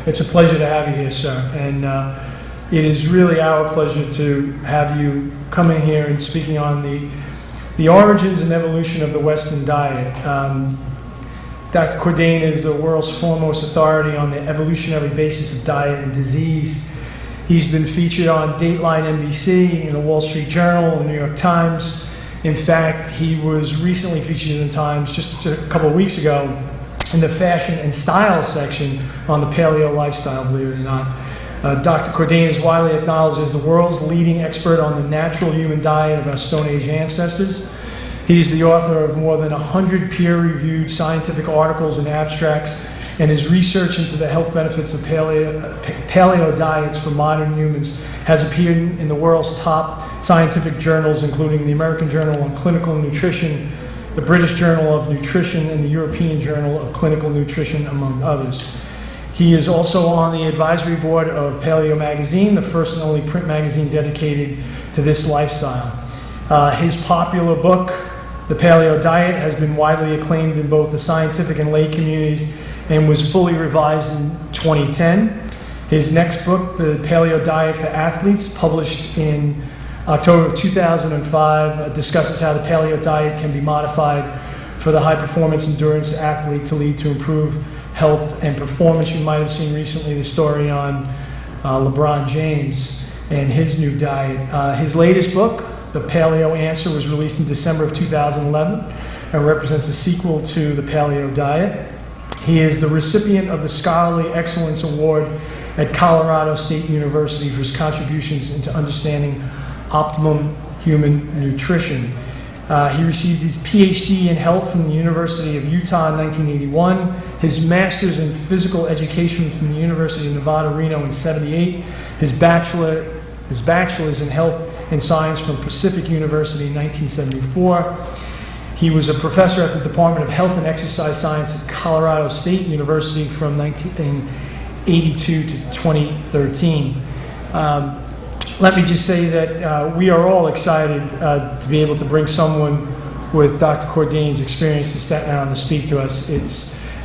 It's a pleasure to have you here, sir. And it is really our pleasure to have you coming here and speaking on the origins and evolution of the Western diet. Dr. Cordain is the world's foremost authority on the evolutionary basis of diet and disease. He's been featured on Dateline NBC, in the Wall Street Journal, the New York Times. In fact, he was recently featured in the Times just a couple of weeks ago in the fashion and style section on the Paleo lifestyle, believe it or not. Dr. Cordain is widely acknowledged as the world's leading expert on the natural human diet of our Stone Age ancestors. He's the author of more than 100 peer-reviewed scientific articles and abstracts, and his research into the health benefits of paleo diets for modern humans has appeared in the world's top scientific journals, including the American Journal on Clinical Nutrition, the British Journal of Nutrition, and the European Journal of Clinical Nutrition, among others. He is also on the advisory board of Paleo Magazine, the first and only print magazine dedicated to this lifestyle. His popular book, The Paleo Diet, has been widely acclaimed in both the scientific and lay communities and was fully revised in 2010. His next book, The Paleo Diet for Athletes, published in October of 2005, discusses how the paleo diet can be modified for the high-performance endurance athlete to lead to improved health and performance. You might have seen recently the story on LeBron James and his new diet. His latest book, The Paleo Answer, was released in December of 2011 and represents a sequel to The Paleo Diet. He is the recipient of the Scholarly Excellence Award at Colorado State University for his contributions into understanding optimum human nutrition. He received his PhD in health from the University of Utah in 1981, his master's in physical education from the University of Nevada, Reno in 1978, his bachelor's in health and science from Pacific University in 1974. He was a professor at the Department of Health and Exercise Science at Colorado State University from 1982 to 2013. Let me just say that we are all excited to be able to bring someone with Dr. Cordain's experience to Staten Island to speak to us.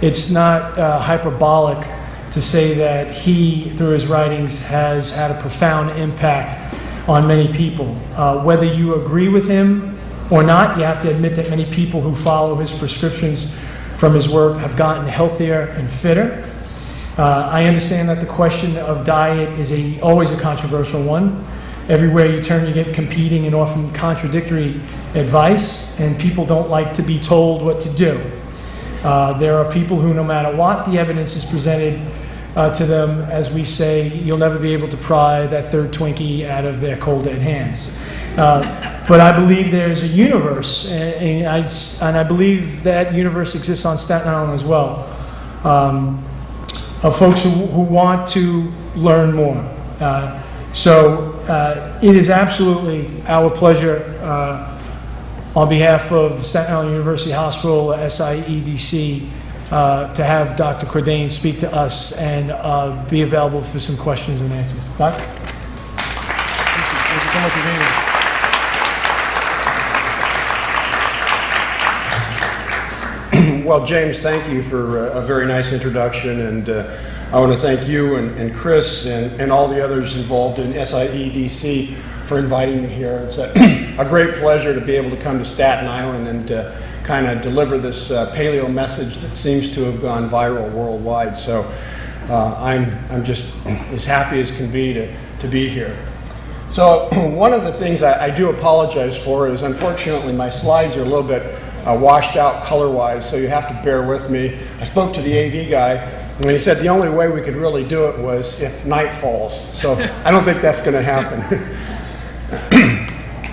It's not hyperbolic to say that he, through his writings, has had a profound impact on many people. Whether you agree with him or not, you have to admit that many people who follow his prescriptions from his work have gotten healthier and fitter. I understand that the question of diet is always a controversial one. Everywhere you turn, you get competing and often contradictory advice, and people don't like to be told what to do. There are people who, no matter what the evidence is presented to them, as we say, you'll never be able to pry that third Twinkie out of their cold dead hands. But I believe there's a universe, and I believe that universe exists on Staten Island as well, of folks who want to learn more. So it is absolutely our pleasure on behalf of Staten Island University Hospital, SIEDC, to have Dr. Cordain speak to us and be available for some questions and answers. Doc? Thank you so much for being here. Well, James, thank you for a very nice introduction, and I want to thank you and Chris and all the others involved in SIEDC for inviting me here. It's a great pleasure to be able to come to Staten Island and kind of deliver this paleo message that seems to have gone viral worldwide. So I'm just as happy as can be to be here. So one of the things I do apologize for is, unfortunately, my slides are a little bit washed out color-wise, so you have to bear with me. I spoke to the AV guy, and he said the only way we could really do it was if night falls. So I don't think that's going to happen.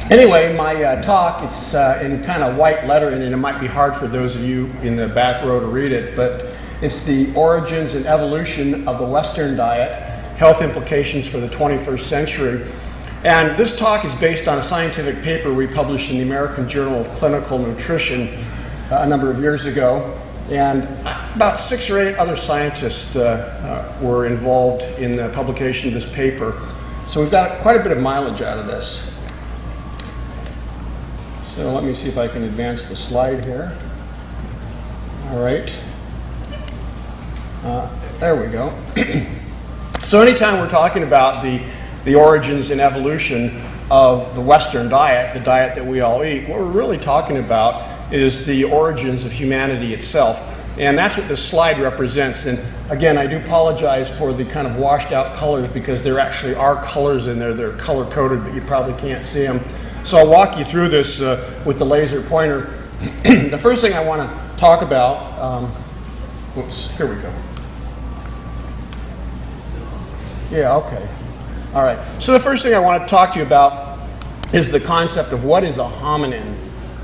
Anyway, my talk, it's in kind of white lettering, and it might be hard for those of you in the back row to read it, but it's the origins and evolution of the Western diet, health implications for the 21st century. And this talk is based on a scientific paper we published in the American Journal of Clinical Nutrition a number of years ago. And about 6 or 8 other scientists were involved in the publication of this paper. So we've got quite a bit of mileage out of this. So let me see if I can advance the slide here. All right. There we go. So anytime we're talking about the origins and evolution of the Western diet, the diet that we all eat, what we're really talking about is the origins of humanity itself. And that's what this slide represents. And again, I do apologize for the kind of washed out colors because there actually are colors in there. They're color coded, but you probably can't see them. So I'll walk you through this with the laser pointer. The first thing I want to talk about, here we go. Yeah, okay. All right. So the first thing I want to talk to you about is the concept of what is a hominin.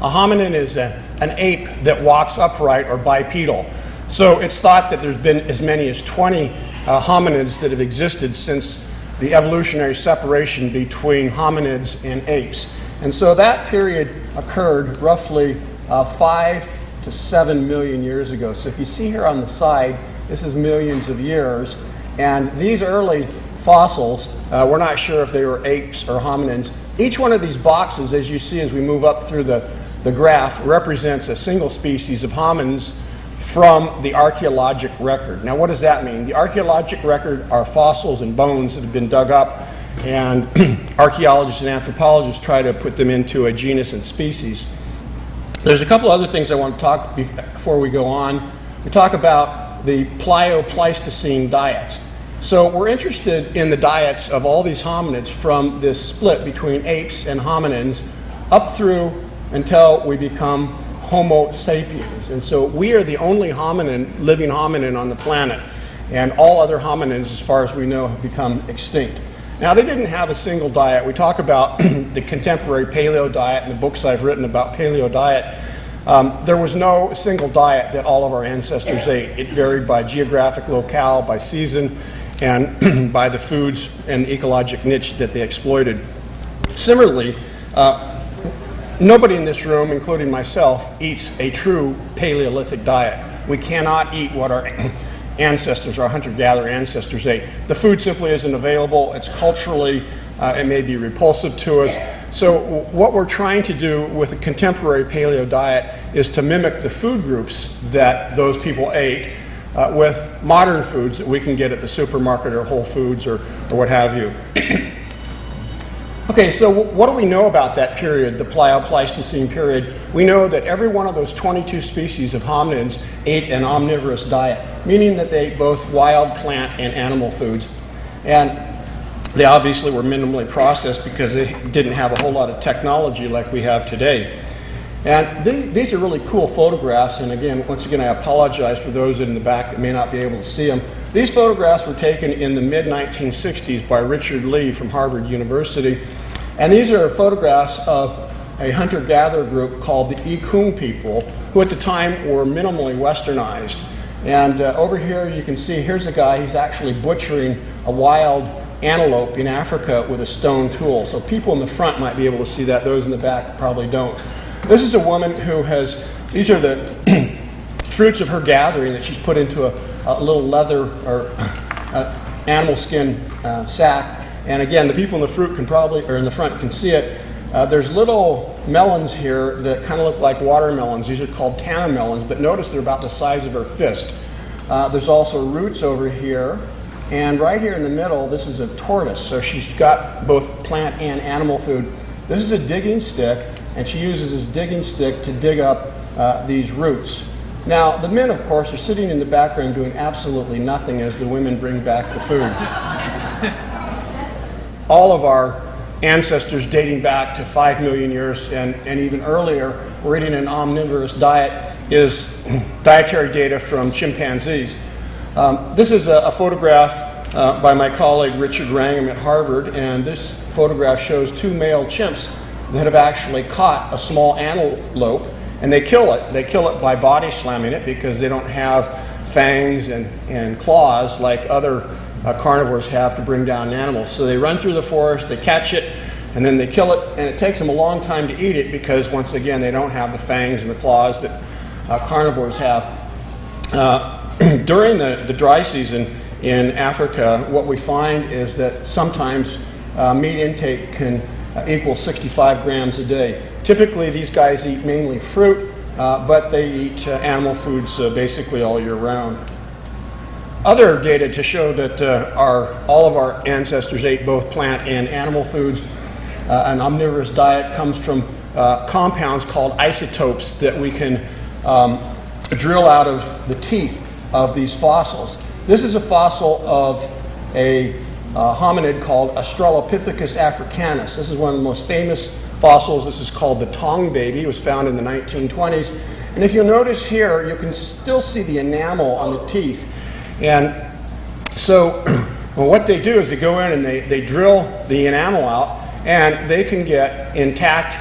A hominin is an ape that walks upright or bipedal. So it's thought that there's been as many as 20 hominids that have existed since the evolutionary separation between hominids and apes. And so that period occurred roughly 5 to 7 million years ago. So if you see here on the side, this is millions of years. And these early fossils, we're not sure if they were apes or hominins. Each one of these boxes, as you see as we move up through the graph, represents a single species of hominins from the archaeologic record. Now, what does that mean? The archaeologic record are fossils and bones that have been dug up, and archaeologists and anthropologists try to put them into a genus and species. There's a couple other things I want to talk before we go on. We talk about the Paleo-Pleistocene diets. So we're interested in the diets of all these hominids from this split between apes and hominins up through until we become Homo sapiens. And so we are the only living hominin on the planet, and all other hominins, as far as we know, have become extinct. Now, they didn't have a single diet. We talk about the contemporary paleo diet and the books I've written about paleo diet. There was no single diet that all of our ancestors ate. It varied by geographic locale, by season, and by the foods and the ecologic niche that they exploited. Similarly, nobody in this room, including myself, eats a true Paleolithic diet. We cannot eat what our ancestors, our hunter-gatherer ancestors ate. The food simply isn't available. It's culturally, it may be repulsive to us. So what we're trying to do with a contemporary paleo diet is to mimic the food groups that those people ate with modern foods that we can get at the supermarket or Whole Foods or what have you. Okay, so what do we know about that period, the Paleo-Pleistocene period? We know that every one of those 22 species of hominids ate an omnivorous diet, meaning that they ate both wild plant and animal foods. And they obviously were minimally processed because they didn't have a whole lot of technology like we have today. And these are really cool photographs, and again, once again, I apologize for those in the back that may not be able to see them. These photographs were taken in the mid-1960s by Richard Lee from Harvard University, and these are photographs of a hunter-gatherer group called the Ikung people, who at the time were minimally westernized. And over here you can see, here's a guy, he's actually butchering a wild antelope in Africa with a stone tool. So people in the front might be able to see that, those in the back probably don't. This is a woman who has, these are the fruits of her gathering that she's put into a little leather or animal skin sack. And again, the people in the fruit can probably, or in the front can see it. There's little melons here that kind of look like watermelons. These are called Tana melons, but notice they're about the size of her fist. There's also roots over here. And right here in the middle, this is a tortoise. So she's got both plant and animal food. This is a digging stick, and she uses this digging stick to dig up these roots. Now, the men, of course, are sitting in the background doing absolutely nothing as the women bring back the food. All of our ancestors dating back to 5 million years and even earlier were eating an omnivorous diet is dietary data from chimpanzees. This is a photograph by my colleague Richard Wrangham at Harvard, and this photograph shows two male chimps that have actually caught a small antelope, and they kill it. They kill it by body slamming it because they don't have fangs and claws like other carnivores have to bring down animals. So they run through the forest, they catch it, and then they kill it, and it takes them a long time to eat it because, once again, they don't have the fangs and the claws that carnivores have. During the dry season in Africa, what we find is that sometimes meat intake can equal 65 grams a day. Typically, these guys eat mainly fruit, but they eat animal foods basically all year round. other data to show that all of our ancestors ate both plant and animal foods. An omnivorous diet comes from compounds called isotopes that we can drill out of the teeth of these fossils. This is a fossil of a hominid called Australopithecus africanus. This is one of the most famous fossils. This is called the Tong baby. It was found in the 1920s. And if you'll notice here, you can still see the enamel on the teeth. And so well, what they do is they go in and they drill the enamel out, and they can get intact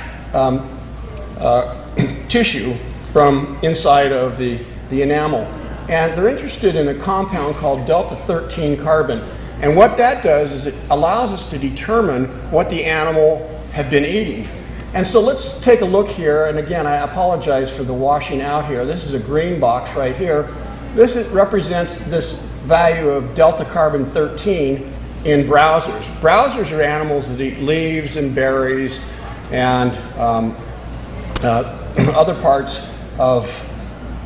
tissue from inside of the enamel. And they're interested in a compound called delta-13 carbon. And what that does is it allows us to determine what the animal had been eating. And so let's take a look here. And again, I apologize for the washing out here. This is a green box right here. This represents this value of delta carbon 13 in browsers. Browsers are animals that eat leaves and berries and other parts of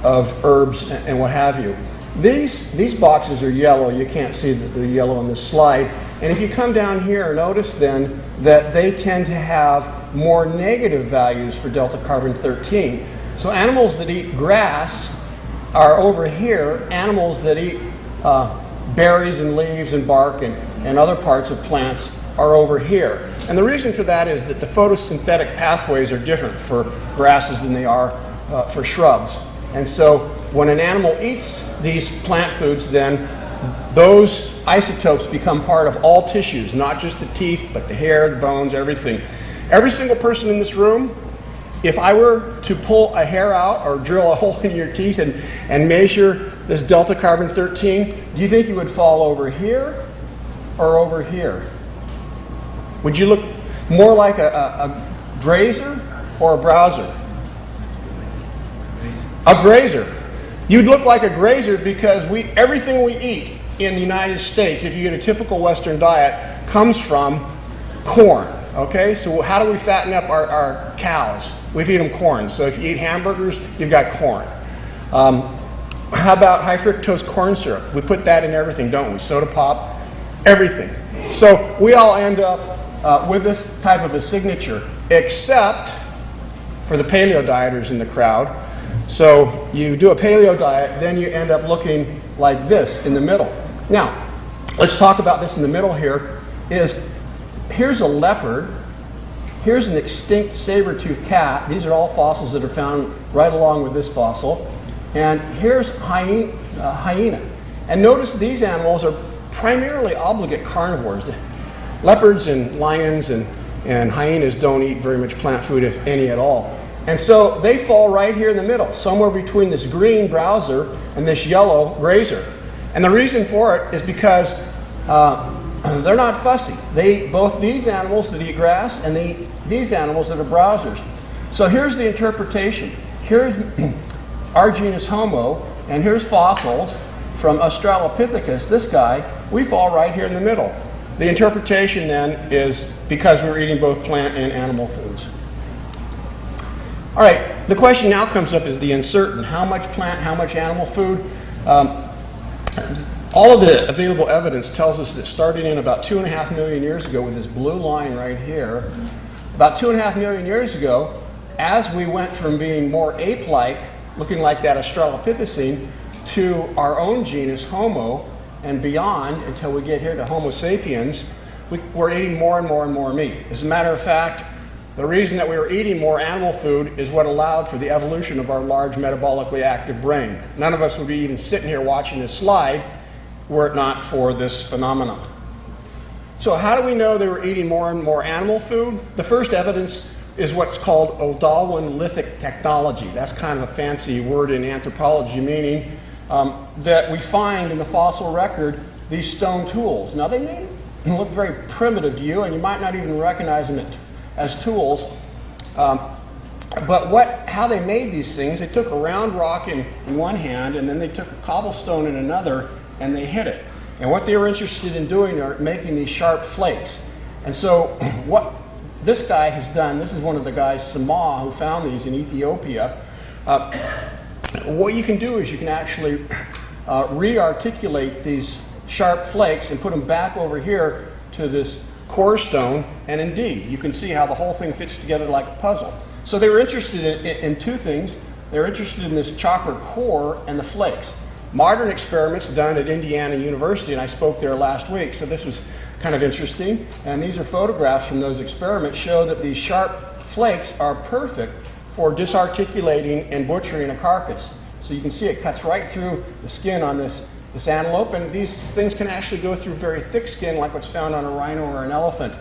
herbs and what have you. These boxes are yellow. You can't see the yellow on this slide. And if you come down here, notice then that they tend to have more negative values for delta carbon 13. So animals that eat grass are over here. Animals that eat berries and leaves and bark and other parts of plants are over here. And the reason for that is that the photosynthetic pathways are different for grasses than they are for shrubs. And so when an animal eats these plant foods, then those isotopes become part of all tissues, not just the teeth, but the hair, the bones, everything. Every single person in this room, if I were to pull a hair out or drill a hole in your teeth and measure this delta carbon 13, do you think you would fall over here or over here? Would you look more like a grazer or a browser? A grazer. You'd look like a grazer because everything we eat in the United States, if you get a typical Western diet, comes from corn. Okay, so how do we fatten up our cows? We feed them corn. So if you eat hamburgers, you've got corn. How about high fructose corn syrup? We put that in everything, don't we? Soda pop, everything. So we all end up with this type of a signature, except for the paleo dieters in the crowd. So you do a paleo diet, then you end up looking like this in the middle. Now, let's talk about this in the middle here. Here's a leopard. Here's an extinct saber-toothed cat. These are all fossils that are found right along with this fossil. And here's hyena. And notice these animals are primarily obligate carnivores. Leopards and lions and hyenas don't eat very much plant food, if any at all. And so they fall right here in the middle, somewhere between this green browser and this yellow grazer. And the reason for it is because they're not fussy. They eat both these animals that eat grass and they eat these animals that are browsers. So here's the interpretation. Here's our genus Homo, and here's fossils from Australopithecus, this guy. We fall right here in the middle. The interpretation then is because we're eating both plant and animal foods. All right, the question now comes up is the uncertain. How much plant, how much animal food? All of the available evidence tells us that starting in about 2.5 million years ago with this blue line right here, about 2.5 million years ago, as we went from being more ape-like, looking like that Australopithecine, to our own genus Homo and beyond until we get here to Homo sapiens, we're eating more and more and more meat. As a matter of fact, the reason that we were eating more animal food is what allowed for the evolution of our large metabolically active brain. None of us would be even sitting here watching this slide were it not for this phenomenon. So how do we know they were eating more and more animal food? The first evidence is what's called Neolithic technology. That's kind of a fancy word in anthropology, meaning that we find in the fossil record these stone tools. Now they may look very primitive to you and you might not even recognize them as tools. But how they made these things, they took a round rock in one hand and then they took a cobblestone in another and they hit it. And what they were interested in doing are making these sharp flakes. And so what this guy has done, this is one of the guys, Sama, who found these in Ethiopia. What you can do is you can actually re-articulate these sharp flakes and put them back over here to this core stone, and indeed, you can see how the whole thing fits together like a puzzle. So they were interested in two things. They were interested in this chopper core and the flakes. Modern experiments done at Indiana University, and I spoke there last week, so this was kind of interesting. And these are photographs from those experiments, show that these sharp flakes are perfect for disarticulating and butchering a carcass. So you can see it cuts right through the skin on this antelope, and these things can actually go through very thick skin like what's found on a rhino or an elephant.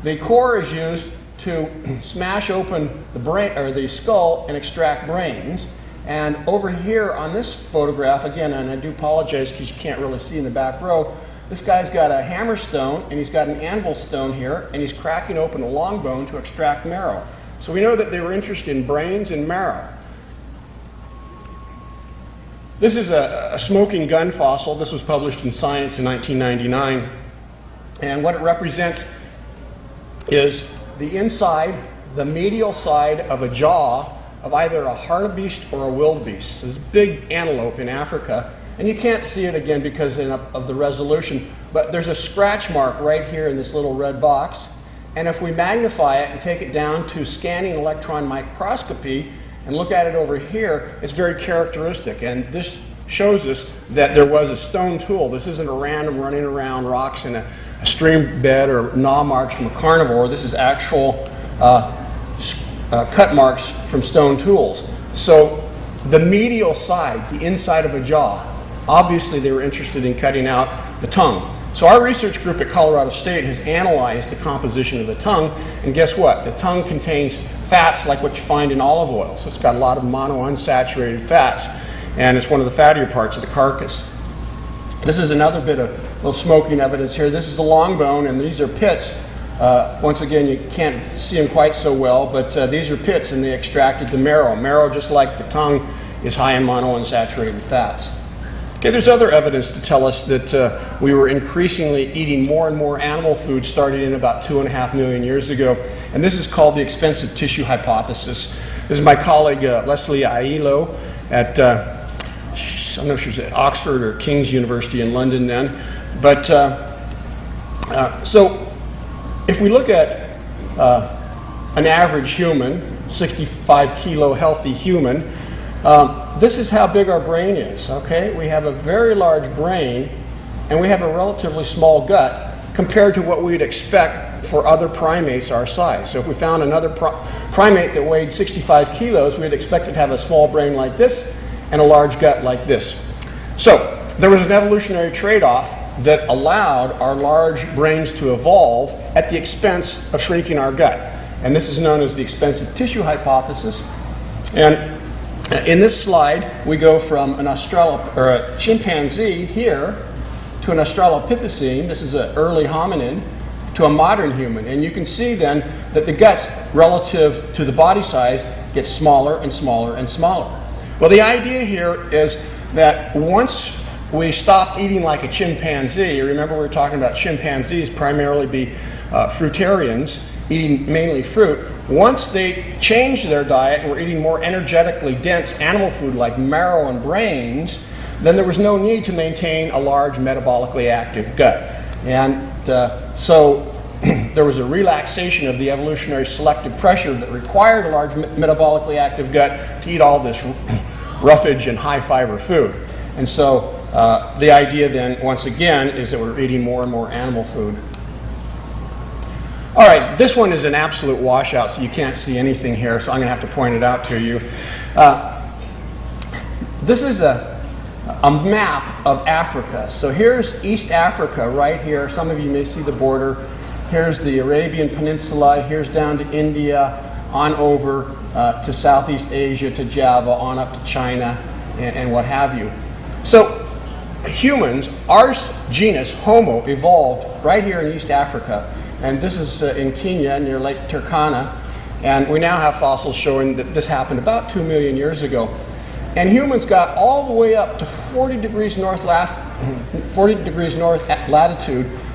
The core is used to smash open the brain or the skull and extract brains. And over here on this photograph, again, and I do apologize because you can't really see in the back row, this guy's got a hammer stone and he's got an anvil stone here, and he's cracking open a long bone to extract marrow. So we know that they were interested in brains and marrow. This is a smoking gun fossil. This was published in Science in 1999. And what it represents is the inside, the medial side of a jaw of either a hartebeest or a wildebeest. This big antelope in Africa. And you can't see it again because of the resolution, but there's a scratch mark right here in this little red box. And if we magnify it and take it down to scanning electron microscopy and look at it over here, it's very characteristic. And this shows us that there was a stone tool. This isn't a random running around rocks in a stream bed or gnaw marks from a carnivore. This is actual cut marks from stone tools. So the medial side, the inside of a jaw, obviously they were interested in cutting out the tongue. So our research group at Colorado State has analyzed the composition of the tongue, and guess what? The tongue contains fats like what you find in olive oil. So it's got a lot of monounsaturated fats, and it's one of the fattier parts of the carcass. This is another bit of little smoking evidence here. This is a long bone, and these are pits. Once again, you can't see them quite so well, but these are pits, and they extracted the marrow. Marrow, just like the tongue, is high in monounsaturated fats. Okay, there's other evidence to tell us that we were increasingly eating more and more animal food starting in about 2.5 million years ago, and this is called the expensive tissue hypothesis. This is my colleague Leslie Aiello at, I'm not sure if it's at Oxford or King's University in London then, but so if we look at an average human, 65 kilo healthy human, this is how big our brain is, okay? We have a very large brain, and we have a relatively small gut compared to what we'd expect for other primates our size. So if we found another primate that weighed 65 kilos, we'd expect it to have a small brain like this and a large gut like this. So there was an evolutionary trade-off that allowed our large brains to evolve at the expense of shrinking our gut. And this is known as the expensive tissue hypothesis. And in this slide, we go from a chimpanzee here to an Australopithecine. This is an early hominin, to a modern human. And you can see then that the guts relative to the body size gets smaller and smaller and smaller. Well, the idea here is that once we stopped eating like a chimpanzee, remember we were talking about chimpanzees primarily be fruitarians, eating mainly fruit. Once they changed their diet and were eating more energetically dense animal food like marrow and brains, then there was no need to maintain a large metabolically active gut. And so there was a relaxation of the evolutionary selective pressure that required a large metabolically active gut to eat all this roughage and high fiber food. And so the idea then, once again, is that we're eating more and more animal food. All right, this one is an absolute washout, so you can't see anything here, so I'm going to have to point it out to you. This is a map of Africa. So here's East Africa right here. Some of you may see the border. Here's the Arabian Peninsula. Here's down to India, on over to Southeast Asia, to Java, on up to China, and what have you. So humans, our genus Homo, evolved right here in East Africa. And this is in Kenya near Lake Turkana. And we now have fossils showing that this happened about 2 million years ago. And humans got all the way up to 40 degrees north latitude.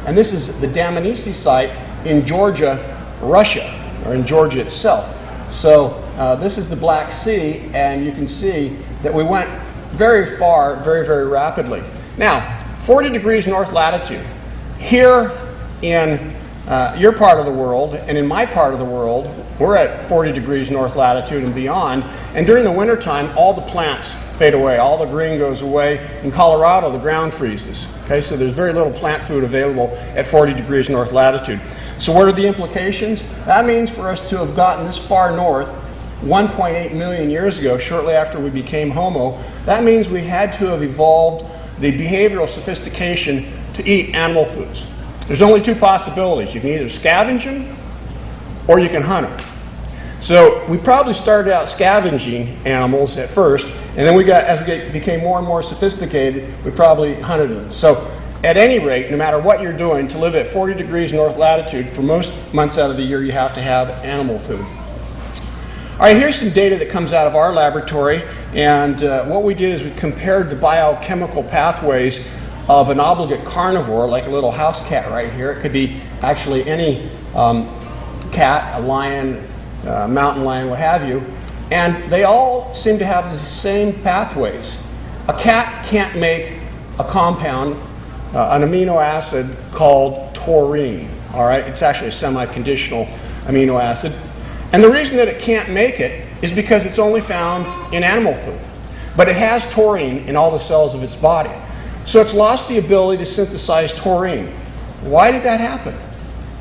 And this is the Dmanisi site in Georgia, Russia, or in Georgia itself. So this is the Black Sea, and you can see that we went very far, very, very rapidly. Now, 40 degrees north latitude. Here in your part of the world and in my part of the world, we're at 40 degrees north latitude and beyond. And during the wintertime, all the plants fade away. All the green goes away. In Colorado, the ground freezes. Okay, so there's very little plant food available at 40 degrees north latitude. So what are the implications? That means for us to have gotten this far north 1.8 million years ago, shortly after we became Homo, that means we had to have evolved the behavioral sophistication to eat animal foods. There's only two possibilities. You can either scavenge them or you can hunt them. So we probably started out scavenging animals at first, and then as we became more and more sophisticated, we probably hunted them. So at any rate, no matter what you're doing, to live at 40 degrees north latitude, for most months out of the year, you have to have animal food. All right, here's some data that comes out of our laboratory, and what we did is we compared the biochemical pathways of an obligate carnivore, like a little house cat right here. It could be actually any cat, a lion, mountain lion, what have you, and they all seem to have the same pathways. A cat can't make a compound, an amino acid called taurine. All right, it's actually a semi-conditional amino acid. And the reason that it can't make it is because it's only found in animal food. But it has taurine in all the cells of its body. So it's lost the ability to synthesize taurine. Why did that happen?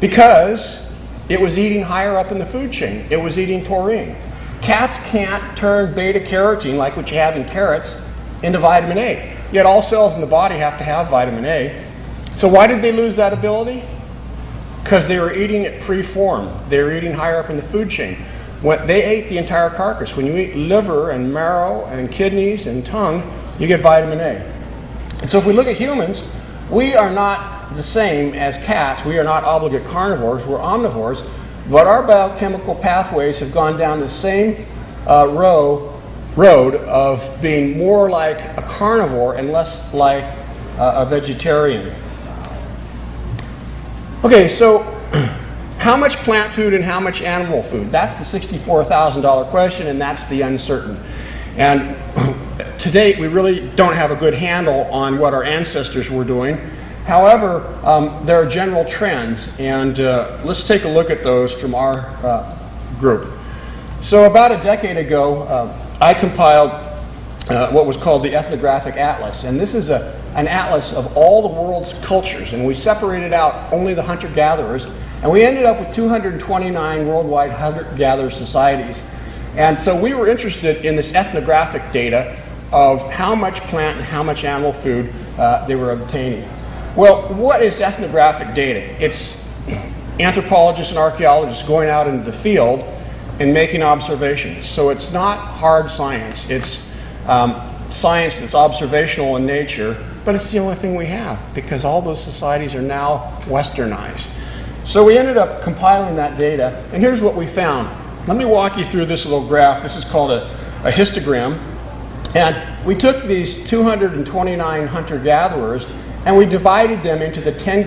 Because it was eating higher up in the food chain. It was eating taurine. Cats can't turn beta carotene, like what you have in carrots, into vitamin A. Yet all cells in the body have to have vitamin A. So why did they lose that ability? Because they were eating it pre-formed. They were eating higher up in the food chain. When they ate the entire carcass. When you eat liver and marrow and kidneys and tongue, you get vitamin A. And so if we look at humans, we are not the same as cats. We are not obligate carnivores. We're omnivores. But our biochemical pathways have gone down the same road of being more like a carnivore and less like a vegetarian. Okay, so how much plant food and how much animal food? That's the $64,000 question, and that's the uncertain. And to date, we really don't have a good handle on what our ancestors were doing. However, there are general trends, and let's take a look at those from our group. So about a decade ago, I compiled what was called the Ethnographic Atlas, and this is an atlas of all the world's cultures, and we separated out only the hunter-gatherers, and we ended up with 229 worldwide hunter-gatherer societies. And so we were interested in this ethnographic data of how much plant and how much animal food they were obtaining. Well, what is ethnographic data? It's anthropologists and archaeologists going out into the field and making observations. So it's not hard science. It's science that's observational in nature, but it's the only thing we have because all those societies are now westernized. So we ended up compiling that data, and here's what we found. Let me walk you through this little graph. This is called a histogram. And we took these 229 hunter-gatherers and we divided them into the 10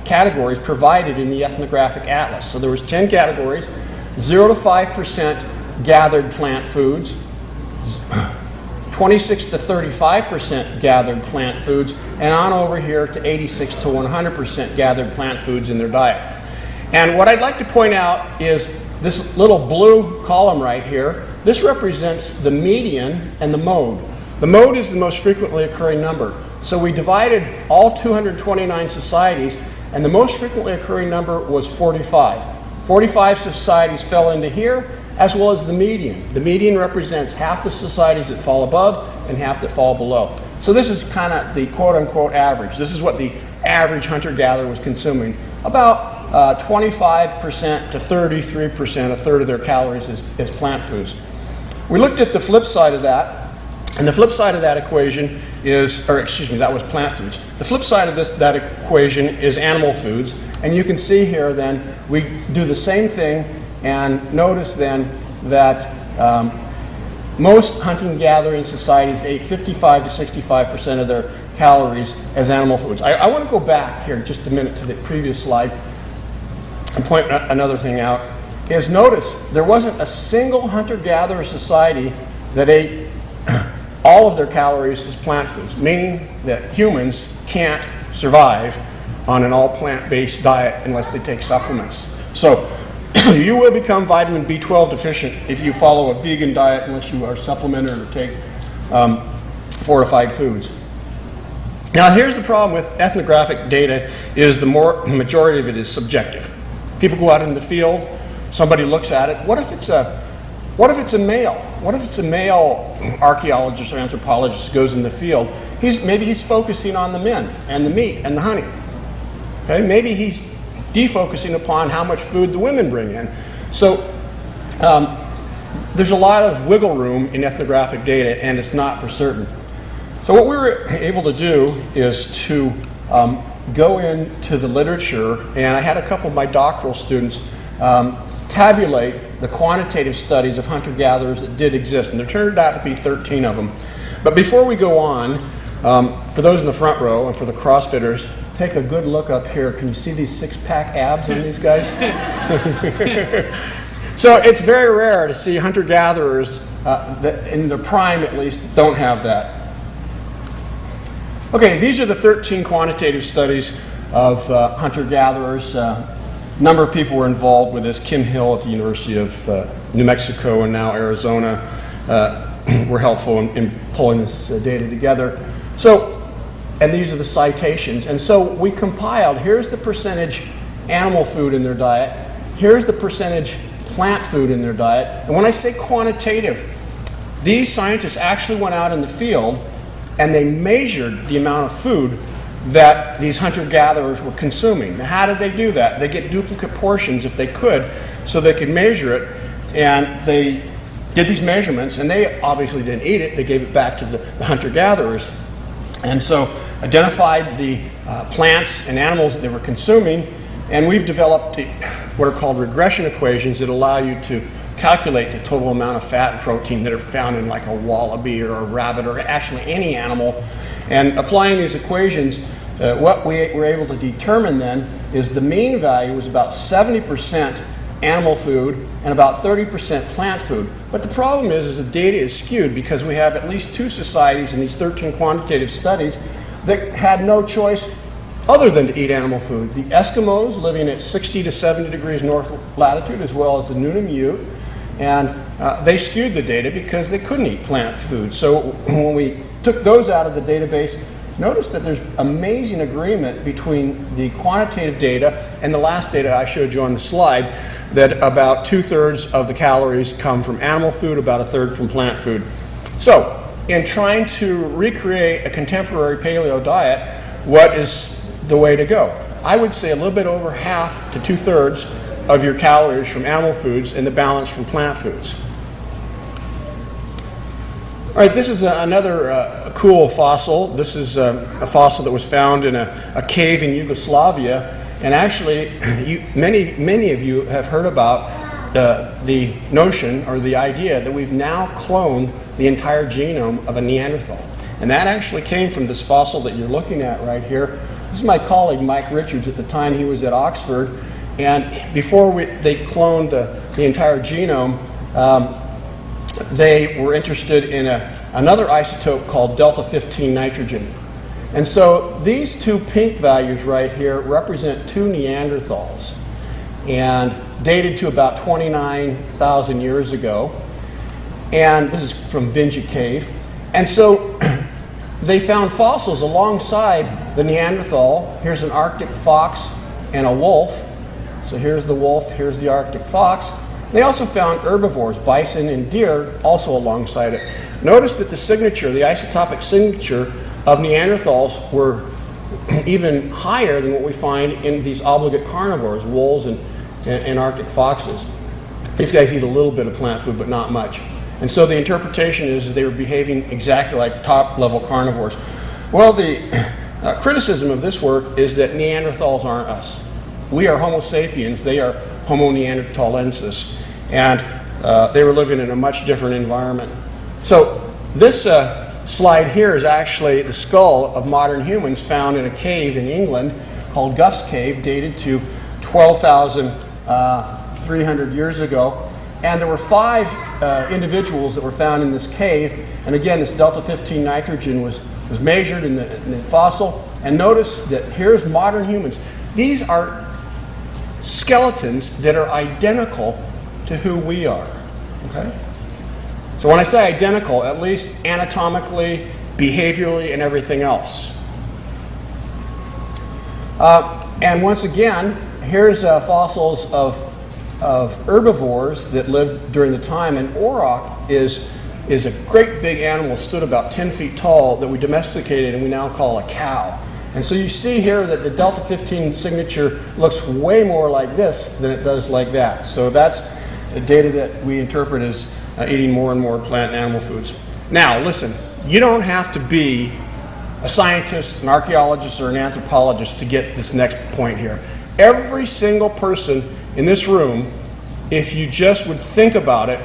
categories provided in the Ethnographic Atlas. So there was 10 categories, 0 to 5% gathered plant foods, 26 to 35% gathered plant foods, and on over here to 86 to 100% gathered plant foods in their diet. And what I'd like to point out is this little blue column right here. This represents the median and the mode. The mode is the most frequently occurring number. So we divided all 229 societies, and the most frequently occurring number was 45. 45 societies fell into here, as well as the median. The median represents half the societies that fall above and half that fall below. So this is kind of the quote-unquote average. This is what the average hunter-gatherer was consuming. About 25% to 33%, a third of their calories is plant foods. We looked at the flip side of that, and the flip side of that equation is, that was plant foods. The flip side of that equation is animal foods, and you can see here then we do the same thing, and notice then that most hunting and gathering societies ate 55 to 65% of their calories as animal foods. I want to go back here just a minute to the previous slide and point another thing out. Is notice there wasn't a single hunter-gatherer society that ate all of their calories as plant foods, meaning that humans can't survive on an all plant-based diet unless they take supplements. So you will become vitamin B12 deficient if you follow a vegan diet unless you are supplemented or take fortified foods. Now here's the problem with ethnographic data is the majority of it is subjective. People go out in the field, somebody looks at it. What if it's a male? What if it's a male archaeologist or anthropologist goes in the field? Maybe he's focusing on the men and the meat and the honey. Okay? Maybe he's defocusing upon how much food the women bring in. So there's a lot of wiggle room in ethnographic data, and it's not for certain. So what we were able to do is to go into the literature, and I had a couple of my doctoral students tabulate the quantitative studies of hunter-gatherers that did exist, and there turned out to be 13 of them. But before we go on, for those in the front row and for the CrossFitters, take a good look up here. Can you see these six-pack abs on these guys? So it's very rare to see hunter-gatherers, in their prime at least, don't have that. Okay, these are the 13 quantitative studies of hunter-gatherers. Number of people were involved with this. Kim Hill at the University of New Mexico and now Arizona were helpful in pulling this data together. So, and these are the citations. And so we compiled, here's the percentage animal food in their diet, here's the percentage plant food in their diet. And when I say quantitative, these scientists actually went out in the field and they measured the amount of food that these hunter-gatherers were consuming. Now, how did they do that? They get duplicate portions if they could, so they could measure it, and they did these measurements, and they obviously didn't eat it. They gave it back to the hunter-gatherers. And so identified the plants and animals that they were consuming, and we've developed what are called regression equations that allow you to calculate the total amount of fat and protein that are found in like a wallaby or a rabbit or actually any animal. And applying these equations, what we were able to determine then is the mean value was about 70% animal food and about 30% plant food. But the problem is the data is skewed because we have at least 2 societies in these 13 quantitative studies that had no choice other than to eat animal food. The Eskimos living at 60 to 70 degrees north latitude, as well as the Nunavut, and they skewed the data because they couldn't eat plant food. So when we took those out of the database, notice that there's amazing agreement between the quantitative data and the last data I showed you on the slide, that about 2/3 of the calories come from animal food, about 1/3 from plant food. So in trying to recreate a contemporary paleo diet, what is the way to go? I would say a little bit over half to 2/3 of your calories from animal foods and the balance from plant foods. All right, this is another cool fossil. This is a fossil that was found in a cave in Yugoslavia, and actually many of you have heard about the notion or the idea that we've now cloned the entire genome of a Neanderthal. And that actually came from this fossil that you're looking at right here. This is my colleague Mike Richards. At the time he was at Oxford, and before they cloned the entire genome, they were interested in another isotope called delta-15 nitrogen. And so these 2 pink values right here represent 2 Neanderthals, and dated to about 29,000 years ago. And this is from Vinja Cave. And so they found fossils alongside the Neanderthal. Here's an Arctic fox and a wolf. So here's the wolf, here's the Arctic fox. They also found herbivores, bison and deer, also alongside it. Notice that the signature, the isotopic signature of Neanderthals were even higher than what we find in these obligate carnivores, wolves and Arctic foxes. These guys eat a little bit of plant food, but not much. And so the interpretation is they were behaving exactly like top-level carnivores. Well, the criticism of this work is that Neanderthals aren't us. We are Homo sapiens, they are Homo neanderthalensis, and they were living in a much different environment. So this slide here is actually the skull of modern humans found in a cave in England called Gough's Cave, dated to 12,300 years ago. And there were 5 individuals that were found in this cave. And again, this delta-15 nitrogen was measured in the fossil. And notice that here's modern humans. These are skeletons that are identical to who we are. Okay? So when I say identical, at least anatomically, behaviorally, and everything else. And once again, here's fossils of herbivores that lived during the time, and auroch is a great big animal, stood about 10 feet tall, that we domesticated and we now call a cow. And so you see here that the delta-15 signature looks way more like this than it does like that. So that's the data that we interpret as eating more and more plant and animal foods. Now, listen, you don't have to be a scientist, an archaeologist, or an anthropologist to get this next point here. Every single person in this room, if you just would think about it,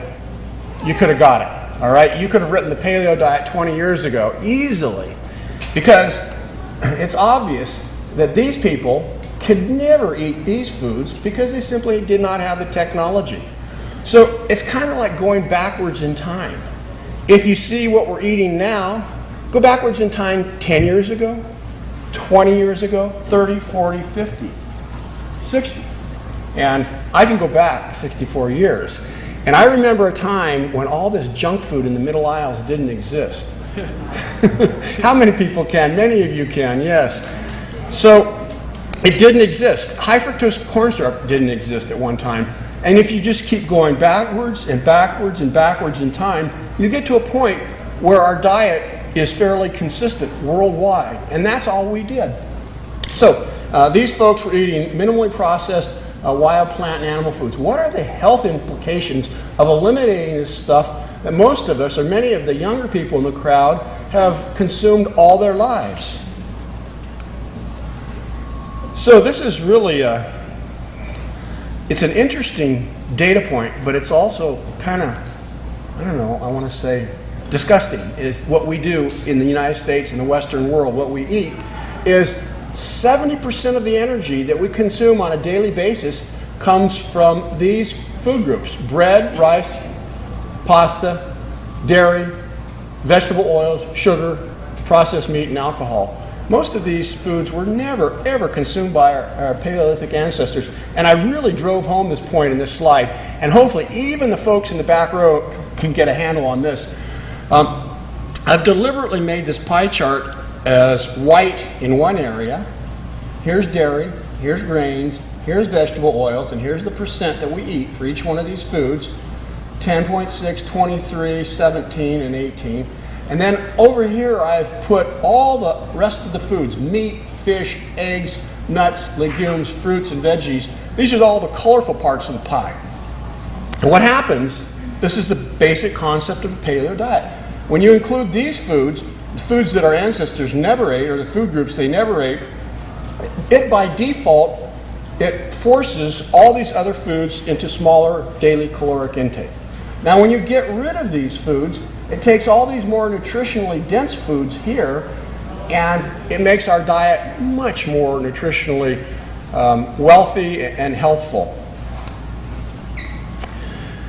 you could have got it. All right? You could have written the paleo diet 20 years ago easily, because it's obvious that these people could never eat these foods because they simply did not have the technology. So it's kind of like going backwards in time. If you see what we're eating now, go backwards in time 10 years ago, 20 years ago, 30, 40, 50, 60. And I can go back 64 years. And I remember a time when all this junk food in the middle aisles didn't exist. How many people can? Many of you can, yes. So it didn't exist. High fructose corn syrup didn't exist at one time. And if you just keep going backwards and backwards and backwards in time, you get to a point where our diet is fairly consistent worldwide. And that's all we did. So these folks were eating minimally processed wild plant and animal foods. What are the health implications of eliminating this stuff that most of us, or many of the younger people in the crowd, have consumed all their lives? So this is really it's an interesting data point, but it's also kind of, I don't know, I want to say disgusting. Is what we do in the United States and the Western world, what we eat, is 70% of the energy that we consume on a daily basis comes from these food groups: bread, rice, pasta, dairy, vegetable oils, sugar, processed meat, and alcohol. Most of these foods were never, ever consumed by our Paleolithic ancestors. And I really drove home this point in this slide. And hopefully even the folks in the back row can get a handle on this. I've deliberately made this pie chart as white in one area. Here's dairy, here's grains, here's vegetable oils, and here's the percent that we eat for each one of these foods: 10.6, 23, 17, and 18. And then over here I've put all the rest of the foods: meat, fish, eggs, nuts, legumes, fruits, and veggies. These are all the colorful parts of the pie. And what happens, this is the basic concept of the paleo diet. When you include these foods, the foods that our ancestors never ate, or the food groups they never ate, it by default, it forces all these other foods into smaller daily caloric intake. Now when you get rid of these foods, it takes all these more nutritionally dense foods here, and it makes our diet much more nutritionally wealthy and healthful.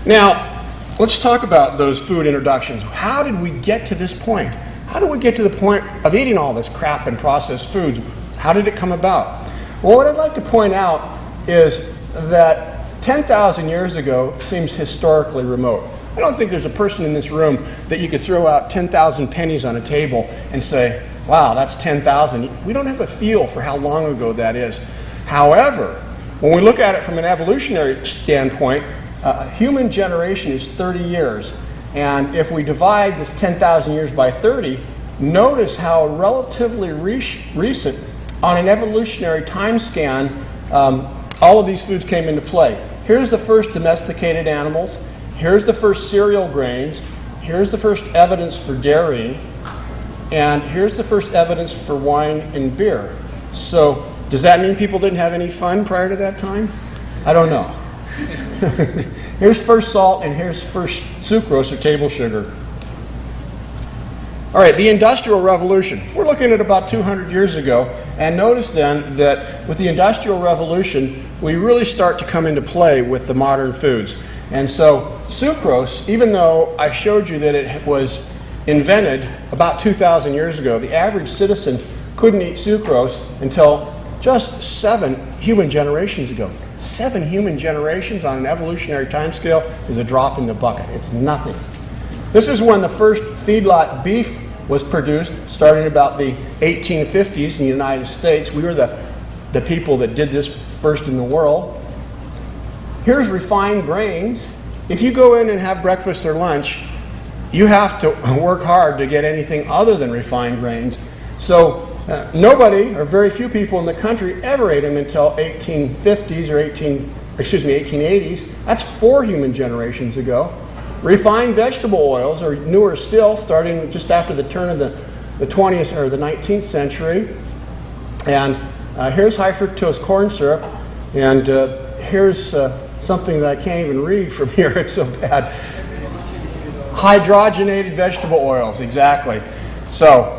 Now, let's talk about those food introductions. How did we get to this point? How did we get to the point of eating all this crap and processed foods? How did it come about? Well, what I'd like to point out is that 10,000 years ago seems historically remote. I don't think there's a person in this room that you could throw out 10,000 pennies on a table and say, wow, that's 10,000. We don't have a feel for how long ago that is. However, when we look at it from an evolutionary standpoint, human generation is 30 years. And if we divide this 10,000 years by 30, notice how relatively recent on an evolutionary time scan all of these foods came into play. Here's the first domesticated animals. Here's the first cereal grains. Here's the first evidence for dairy. And here's the first evidence for wine and beer. So does that mean people didn't have any fun prior to that time? I don't know. Here's first salt, and here's first sucrose, or table sugar. All right, the Industrial Revolution. We're looking at about 200 years ago. And notice then that with the Industrial Revolution, we really start to come into play with the modern foods. And so sucrose, even though I showed you that it was invented about 2,000 years ago, the average citizen couldn't eat sucrose until just 7 human generations ago. 7 human generations on an evolutionary timescale is a drop in the bucket. It's nothing. This is when the first feedlot beef was produced, starting about the 1850s in the United States. We were the people that did this first in the world. Here's refined grains. If you go in and have breakfast or lunch, you have to work hard to get anything other than refined grains. So nobody, or very few people in the country, ever ate them until 1850s or 1880s. That's 4 human generations ago. Refined vegetable oils, or newer still, starting just after the turn of the 20th or the 19th century. And here's high fructose corn syrup, and here's something that I can't even read from here, it's so bad. Hydrogenated vegetable oils, exactly. So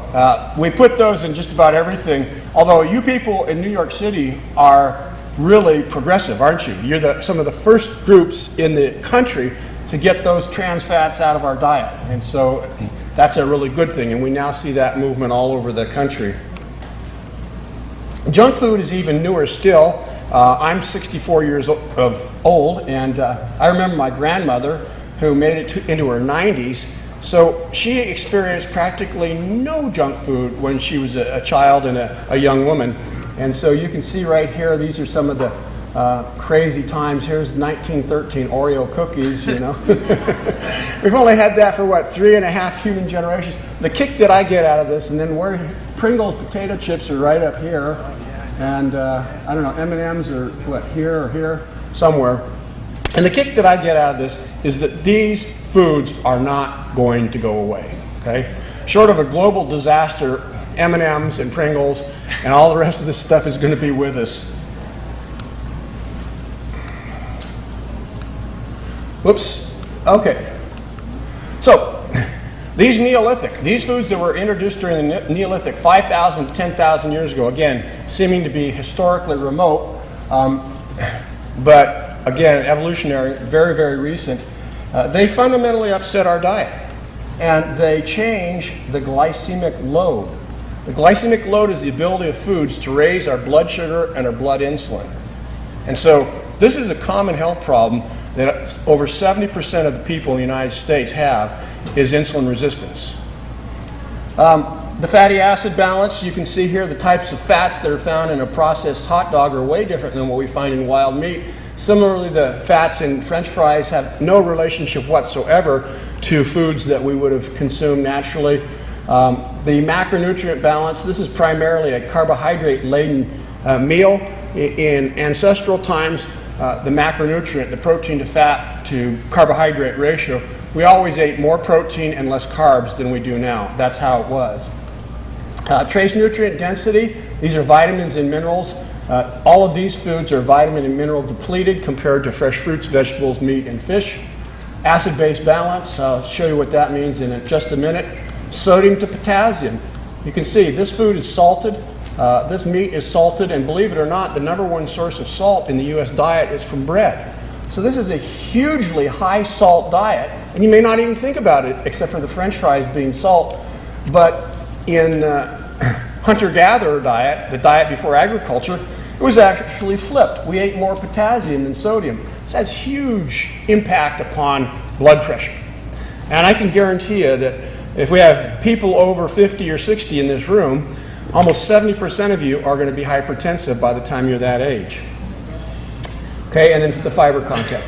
we put those in just about everything, although you people in New York City are really progressive, aren't you? You're some of the first groups in the country to get those trans fats out of our diet. And so that's a really good thing, and we now see that movement all over the country. Junk food is even newer still. I'm 64 years old, and I remember my grandmother, who made it into her 90s, so she experienced practically no junk food when she was a child and a young woman. And so you can see right here, these are some of the crazy times. Here's 1913 Oreo cookies, you know. We've only had that for, what, 3.5 human generations. The kick that I get out of this, and then Pringles potato chips are right up here. And I don't know, M&Ms are, what, here or here? Somewhere. And the kick that I get out of this is that these foods are not going to go away, okay? Short of a global disaster, M&Ms and Pringles and all the rest of this stuff is going to be with us. Whoops. Okay. So, these foods that were introduced during the Neolithic 5,000 to 10,000 years ago, again, seeming to be historically remote, but again, evolutionary, very, very recent, they fundamentally upset our diet. And they change the glycemic load. The glycemic load is the ability of foods to raise our blood sugar and our blood insulin. And so this is a common health problem that over 70% of the people in the United States have, is insulin resistance. The fatty acid balance, you can see here the types of fats that are found in a processed hot dog are way different than what we find in wild meat. Similarly, the fats in French fries have no relationship whatsoever to foods that we would have consumed naturally. The macronutrient balance, this is primarily a carbohydrate-laden meal. In ancestral times, the macronutrient, the protein to fat to carbohydrate ratio, we always ate more protein and less carbs than we do now. That's how it was. Trace nutrient density, these are vitamins and minerals. All of these foods are vitamin and mineral depleted compared to fresh fruits, vegetables, meat, and fish. Acid-base balance, I'll show you what that means in just a minute. Sodium to potassium. You can see this food is salted. This meat is salted, and believe it or not, the #1 source of salt in the U.S. diet is from bread. So this is a hugely high salt diet, and you may not even think about it except for the French fries being salt. But in hunter-gatherer diet, the diet before agriculture, it was actually flipped. We ate more potassium than sodium. This has huge impact upon blood pressure. And I can guarantee you that if we have people over 50 or 60 in this room, almost 70% of you are going to be hypertensive by the time you're that age. Okay, and then the fiber content.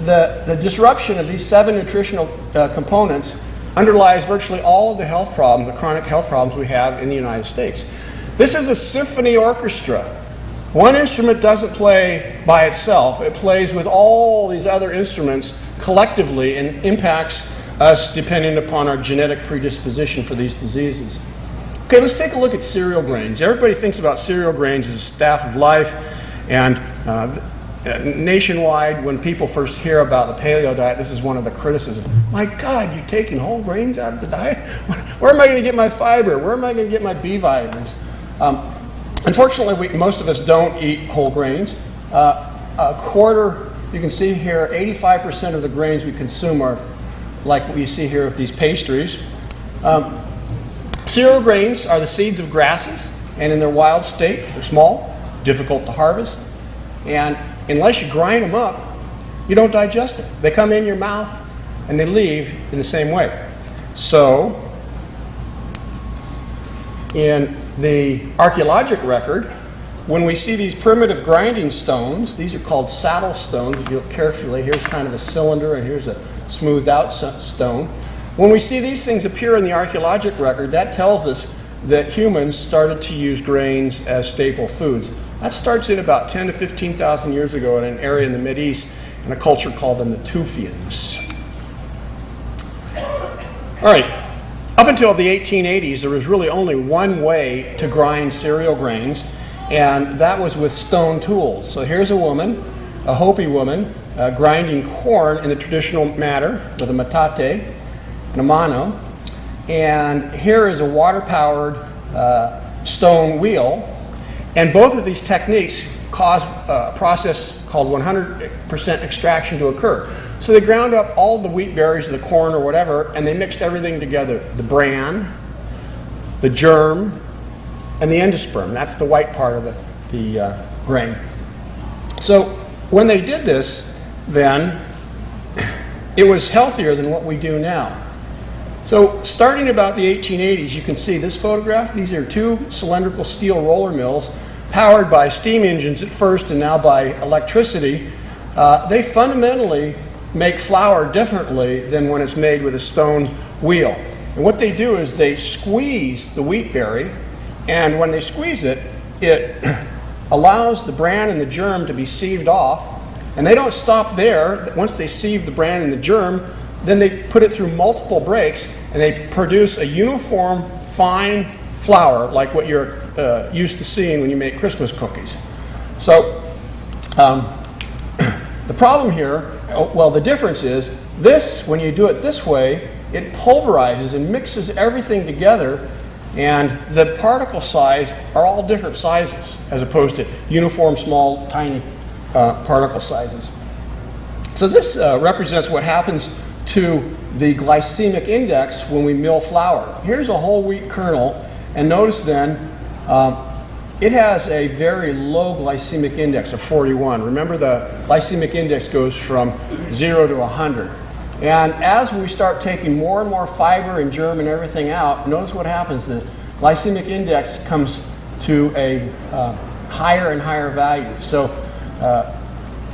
The disruption of these 7 nutritional components underlies virtually all of the health problems, the chronic health problems we have in the United States. This is a symphony orchestra. One instrument doesn't play by itself. It plays with all these other instruments collectively and impacts us depending upon our genetic predisposition for these diseases. Okay, let's take a look at cereal grains. Everybody thinks about cereal grains as a staff of life, and nationwide, when people first hear about the paleo diet, this is one of the criticisms. My God, you're taking whole grains out of the diet? Where am I going to get my fiber? Where am I going to get my B vitamins? Unfortunately, most of us don't eat whole grains. a quarter, you can see here, 85% of the grains we consume are like what you see here with these pastries. Cereal grains are the seeds of grasses, and in their wild state, they're small, difficult to harvest, and unless you grind them up, you don't digest it. They come in your mouth and they leave in the same way. So, in the archaeologic record, when we see these primitive grinding stones, these are called saddle stones. If you look carefully, here's kind of a cylinder and here's a smoothed out stone. When we see these things appear in the archaeologic record, that tells us that humans started to use grains as staple foods. That starts in about 10 to 15,000 years ago in an area in the Mideast in a culture called the Natufians. All right, up until the 1880s, there was really only one way to grind cereal grains, and that was with stone tools. So here's a woman, a Hopi woman, grinding corn in the traditional manner with a metate and a mano. And here is a water-powered stone wheel. And both of these techniques cause a process called 100% extraction to occur. So they ground up all the wheat berries, the corn or whatever, and they mixed everything together. The bran, the germ, and the endosperm. That's the white part of the grain. So when they did this, then it was healthier than what we do now. So starting about the 1880s, you can see this photograph. These are two cylindrical steel roller mills powered by steam engines at first and now by electricity. They fundamentally make flour differently than when it's made with a stone wheel. And what they do is they squeeze the wheat berry, and when they squeeze it, it allows the bran and the germ to be sieved off. And they don't stop there. Once they sieve the bran and the germ, then they put it through multiple breaks, and they produce a uniform, fine flour like what you're used to seeing when you make Christmas cookies. So the problem here, well, the difference is this, when you do it this way, it pulverizes and mixes everything together, and the particle size are all different sizes as opposed to uniform, small, tiny particle sizes. So this represents what happens to the glycemic index when we mill flour. Here's a whole wheat kernel, and notice then it has a very low glycemic index of 41. Remember, the glycemic index goes from 0 to 100. And as we start taking more and more fiber and germ and everything out, notice what happens. The glycemic index comes to a higher and higher value. So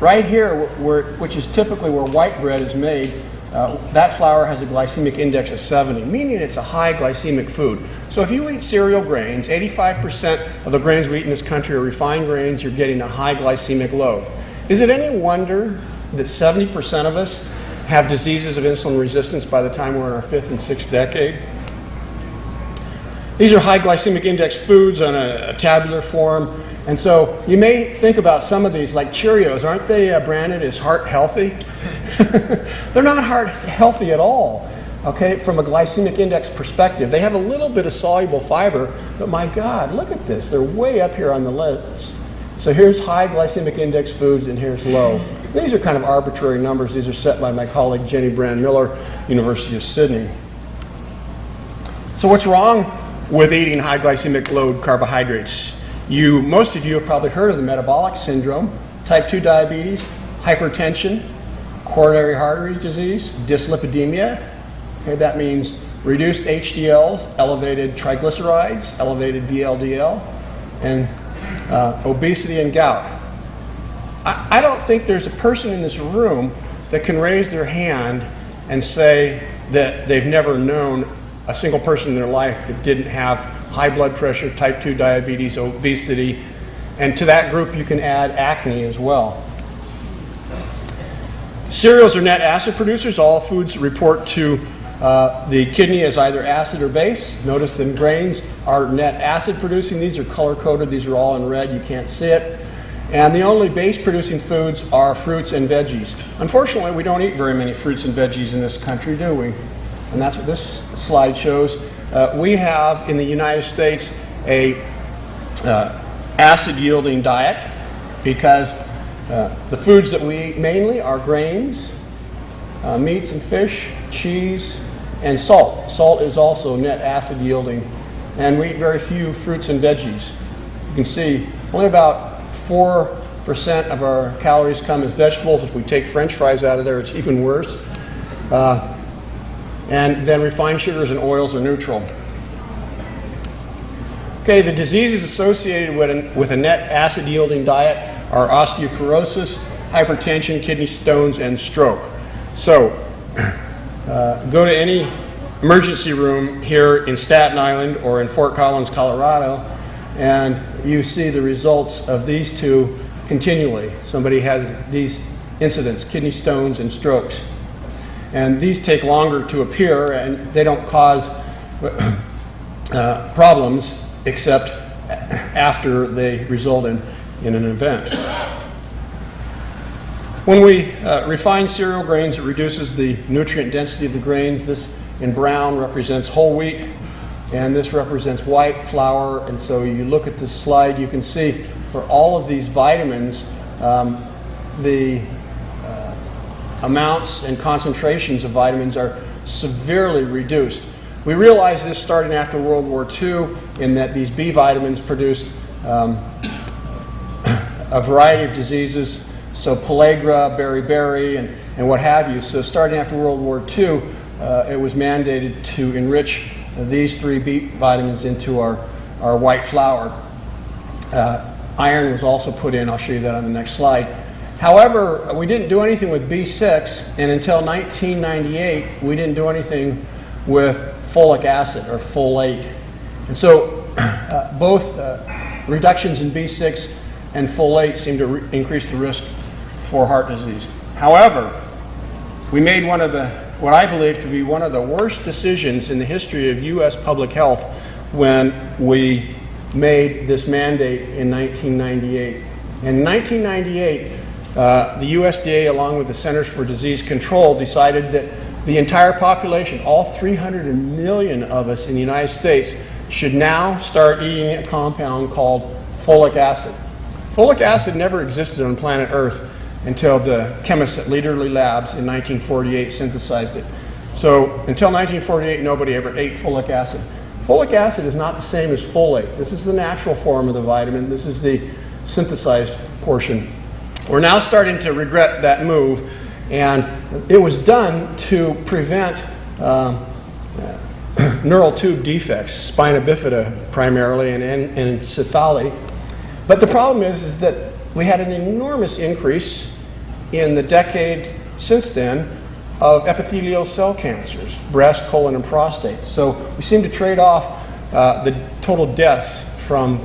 right here, which is typically where white bread is made, that flour has a glycemic index of 70, meaning it's a high glycemic food. So if you eat cereal grains, 85% of the grains we eat in this country are refined grains, you're getting a high glycemic load. Is it any wonder that 70% of us have diseases of insulin resistance by the time we're in our 5th and 6th decade? These are high glycemic index foods on a tabular form. And so you may think about some of these, like Cheerios. Aren't they branded as heart healthy? They're not heart healthy at all, okay, from a glycemic index perspective. They have a little bit of soluble fiber, but my God, look at this. They're way up here on the list. So here's high glycemic index foods, and here's low. These are kind of arbitrary numbers. These are set by my colleague Jenny Brand Miller, University of Sydney. So what's wrong with eating high glycemic load carbohydrates? Most of you have probably heard of the metabolic syndrome, type 2 diabetes, hypertension, coronary artery disease, dyslipidemia. Okay, that means reduced HDLs, elevated triglycerides, elevated VLDL, and obesity and gout. I don't think there's a person in this room that can raise their hand and say that they've never known a single person in their life that didn't have high blood pressure, type 2 diabetes, obesity, and to that group you can add acne as well. Cereals are net acid producers. All foods report to the kidney as either acid or base. Notice that grains are net acid producing. These are color coded. These are all in red. You can't see it. And the only base producing foods are fruits and veggies. Unfortunately, we don't eat very many fruits and veggies in this country, do we? And that's what this slide shows. We have in the United States a acid yielding diet because The foods that we eat mainly are grains, meats and fish, cheese, and salt. Salt is also net acid yielding, and we eat very few fruits and veggies. You can see only about 4% of our calories come as vegetables. If we take French fries out of there, it's even worse. And then refined sugars and oils are neutral. Okay, the diseases associated with a net acid yielding diet are osteoporosis, hypertension, kidney stones, and stroke. So, go to any emergency room here in Staten Island or in Fort Collins, Colorado, and you see the results of these two continually. Somebody has these incidents, kidney stones and strokes. And these take longer to appear, and they don't cause problems except after they result in an event. When we refine cereal grains, it reduces the nutrient density of the grains. This in brown represents whole wheat, and this represents white flour. And so you look at this slide, you can see for all of these vitamins, the amounts and concentrations of vitamins are severely reduced. We realized this starting after World War II in that these B vitamins produced a variety of diseases, so pellagra, beriberi, and what have you. So starting after World War II, it was mandated to enrich these three B vitamins into our white flour. Iron was also put in. I'll show you that on the next slide. However, we didn't do anything with B6, and until 1998, we didn't do anything with folic acid or folate. And so both reductions in B6 and folate seem to increase the risk for heart disease. However, we made what I believe to be one of the worst decisions in the history of U.S. public health when we made this mandate in 1998. In 1998, the USDA, along with the Centers for Disease Control, decided that the entire population, all 300 million of us in the United States, should now start eating a compound called folic acid. Folic acid never existed on planet Earth until the chemists at Leaderly Labs in 1948 synthesized it. So until 1948, nobody ever ate folic acid. Folic acid is not the same as folate. This is the natural form of the vitamin. This is the synthesized portion. We're now starting to regret that move, and it was done to prevent neural tube defects, spina bifida primarily, and encephaly. But the problem is that we had an enormous increase in the decade since then of epithelial cell cancers, breast, colon, and prostate. So we seem to trade off the total deaths from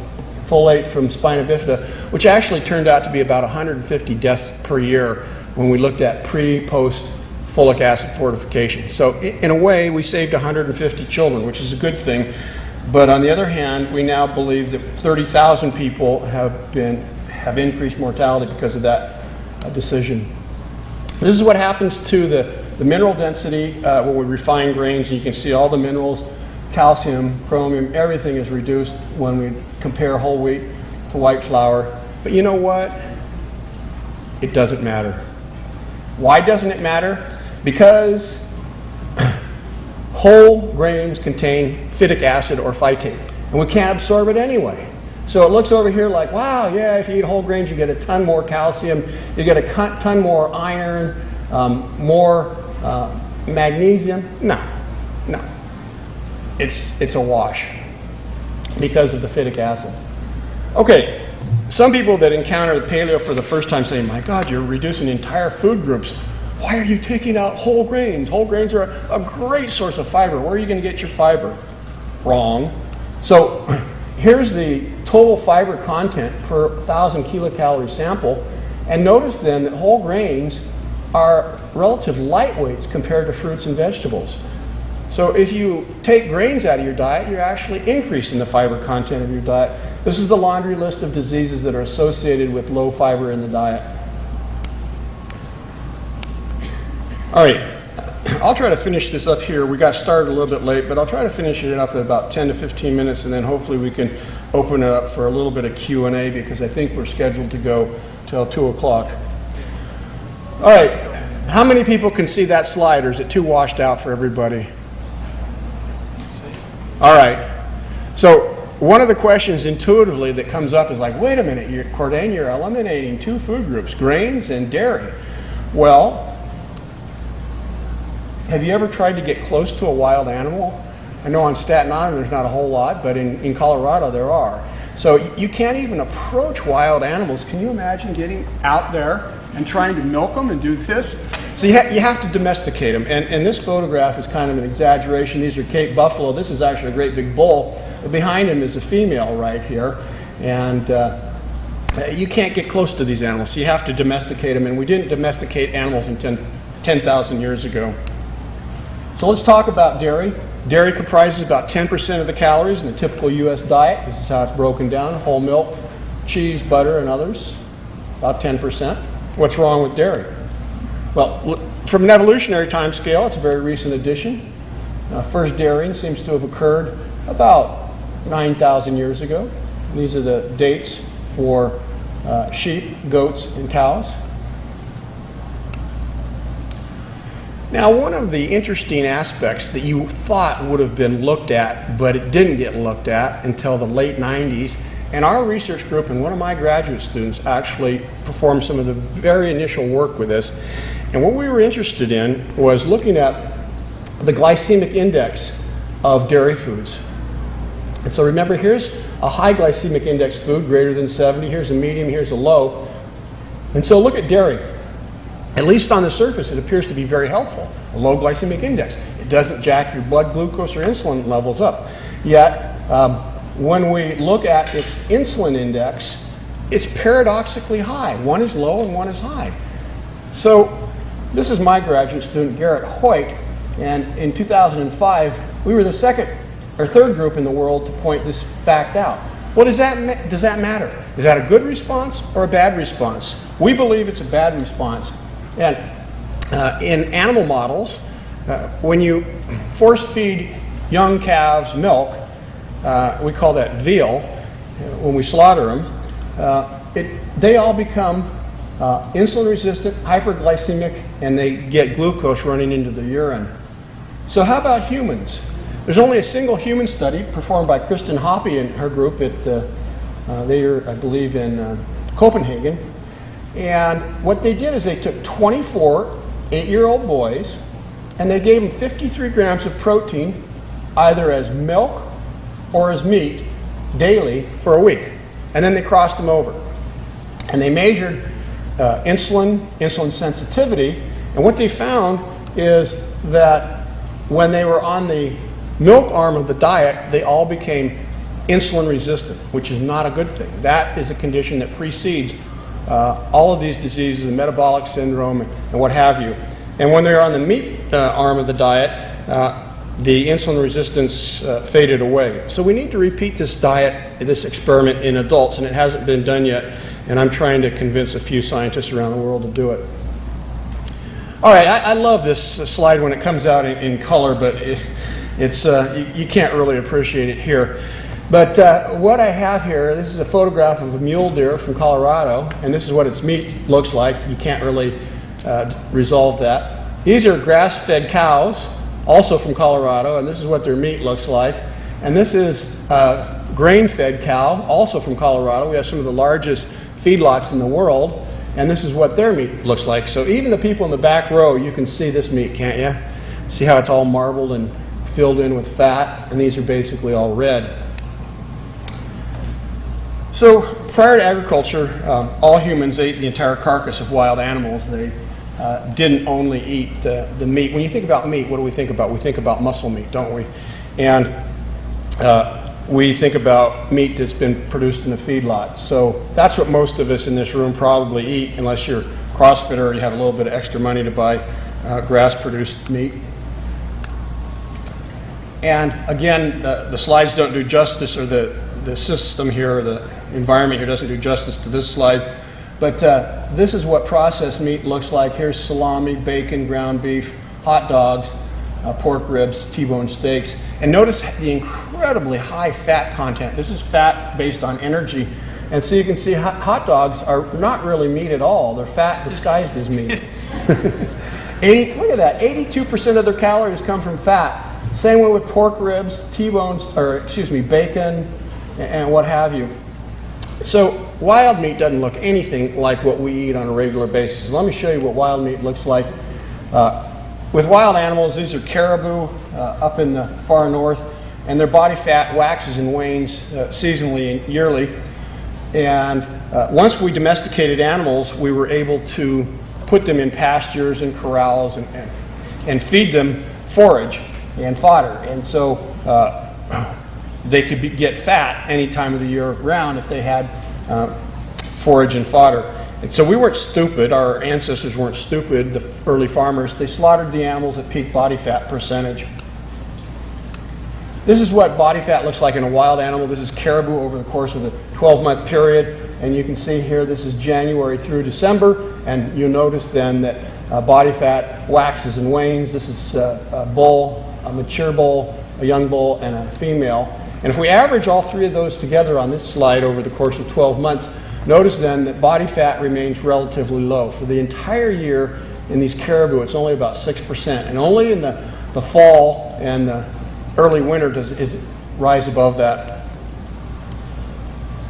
folate from spina bifida, which actually turned out to be about 150 deaths per year when we looked at pre-post folic acid fortification. So in a way, we saved 150 children, which is a good thing. But on the other hand, we now believe that 30,000 people have increased mortality because of that decision. This is what happens to the mineral density when we refine grains. And you can see all the minerals, calcium, chromium, everything is reduced when we compare whole wheat to white flour. But you know what? It doesn't matter. Why doesn't it matter? Because whole grains contain phytic acid or phytate, and we can't absorb it anyway. So it looks over here like, wow, yeah, if you eat whole grains, you get a ton more calcium, you get a ton more iron, more magnesium. No. It's a wash because of the phytic acid. Okay, some people that encounter the paleo for the first time say, my God, you're reducing entire food groups. Why are you taking out whole grains? Whole grains are a great source of fiber. Where are you going to get your fiber? Wrong. So here's the total fiber content per 1,000 kilocalorie sample. And notice then that whole grains are relative lightweights compared to fruits and vegetables. So if you take grains out of your diet, you're actually increasing the fiber content of your diet. This is the laundry list of diseases that are associated with low fiber in the diet. All right, I'll try to finish this up here. We got started a little bit late, but I'll try to finish it up in about 10 to 15 minutes, and then hopefully we can open it up for a little bit of Q&A, because I think we're scheduled to go till 2 o'clock. All right, how many people can see that slide, or is it too washed out for everybody? All right, so one of the questions intuitively that comes up is like, wait a minute, Cordain, you're eliminating two food groups, grains and dairy. Well, have you ever tried to get close to a wild animal? I know on Staten Island there's not a whole lot, but in Colorado there are. So you can't even approach wild animals. Can you imagine getting out there and trying to milk them and do this? So you have to domesticate them. And this photograph is kind of an exaggeration. These are Cape buffalo. This is actually a great big bull. But behind him is a female right here. And you can't get close to these animals. So you have to domesticate them. And we didn't domesticate animals until 10,000 years ago. So let's talk about dairy. Dairy comprises about 10% of the calories in the typical U.S. diet. This is how it's broken down: whole milk, cheese, butter, and others. About 10%. What's wrong with dairy? Well, from an evolutionary time scale, it's a very recent addition. First dairying seems to have occurred about 9,000 years ago. And these are the dates for sheep, goats, and cows. Now, one of the interesting aspects that you thought would have been looked at, but it didn't get looked at until the late 90s, and our research group and one of my graduate students actually performed some of the very initial work with this. And what we were interested in was looking at the glycemic index of dairy foods. And so remember, here's a high glycemic index food, greater than 70. Here's a medium, here's a low. And so look at dairy. At least on the surface, it appears to be very helpful. A low glycemic index. It doesn't jack your blood glucose or insulin levels up. Yet, when we look at its insulin index, it's paradoxically high. One is low and one is high. So this is my graduate student, Garrett Hoyt, and in 2005, we were the third group in the world to point this fact out. Well, does that matter? Is that a good response or a bad response? We believe it's a bad response. And in animal models, when you force feed young calves milk, we call that veal, when we slaughter them, they all become insulin resistant, hyperglycemic, and they get glucose running into the urine. So how about humans? There's only a single human study performed by Kristen Hoppe and her group they are, I believe, in Copenhagen. And what they did is they took 24 8-year-old boys and they gave them 53 grams of protein, either as milk or as meat, daily for a week. And then they crossed them over. And they measured insulin sensitivity. And what they found is that when they were on the milk arm of the diet, they all became insulin resistant, which is not a good thing. That is a condition that precedes all of these diseases, and metabolic syndrome and what have you. And when they're on the meat arm of the diet, the insulin resistance faded away. So we need to repeat this this experiment in adults, and it hasn't been done yet, and I'm trying to convince a few scientists around the world to do it. All right, I love this slide when it comes out in color, but you can't really appreciate it here. But what I have here, this is a photograph of a mule deer from Colorado, and this is what its meat looks like. You can't really resolve that. These are grass-fed cows, also from Colorado, and this is what their meat looks like. And this is a grain-fed cow, also from Colorado. We have some of the largest feedlots in the world, and this is what their meat looks like. So even the people in the back row, you can see this meat, can't you? See how it's all marbled and filled in with fat, and these are basically all red. So prior to agriculture, all humans ate the entire carcass of wild animals. They didn't only eat the meat. When you think about meat, what do we think about? We think about muscle meat, don't we? And we think about meat that's been produced in a feedlot. So that's what most of us in this room probably eat, unless you're a CrossFitter or you have a little bit of extra money to buy grass-produced meat. And again, the slides don't do justice, or the system here, or the environment here doesn't do justice to this slide. But this is what processed meat looks like. Here's salami, bacon, ground beef, hot dogs, pork ribs, T-bone steaks. And notice the incredibly high fat content. This is fat based on energy. And so you can see hot dogs are not really meat at all. They're fat disguised as meat. Look at that, 82% of their calories come from fat. Same way with pork ribs, T-bones, or excuse me, bacon, and what have you. So wild meat doesn't look anything like what we eat on a regular basis. Let me show you what wild meat looks like. With wild animals, these are caribou up in the far north, and their body fat waxes and wanes seasonally and yearly. And once we domesticated animals, we were able to put them in pastures and corrals and feed them forage and fodder. And so they could get fat any time of the year round if they had forage and fodder. And so we weren't stupid. Our ancestors weren't stupid, the early farmers. They slaughtered the animals at peak body fat percentage. This is what body fat looks like in a wild animal. This is caribou over the course of the 12-month period. And you can see here, this is January through December. And you'll notice then that body fat waxes and wanes. This is a bull, a mature bull, a young bull, and a female. And if we average all three of those together on this slide over the course of 12 months, notice then that body fat remains relatively low. For the entire year in these caribou, it's only about 6%. And only in the fall and the early winter does it rise above that.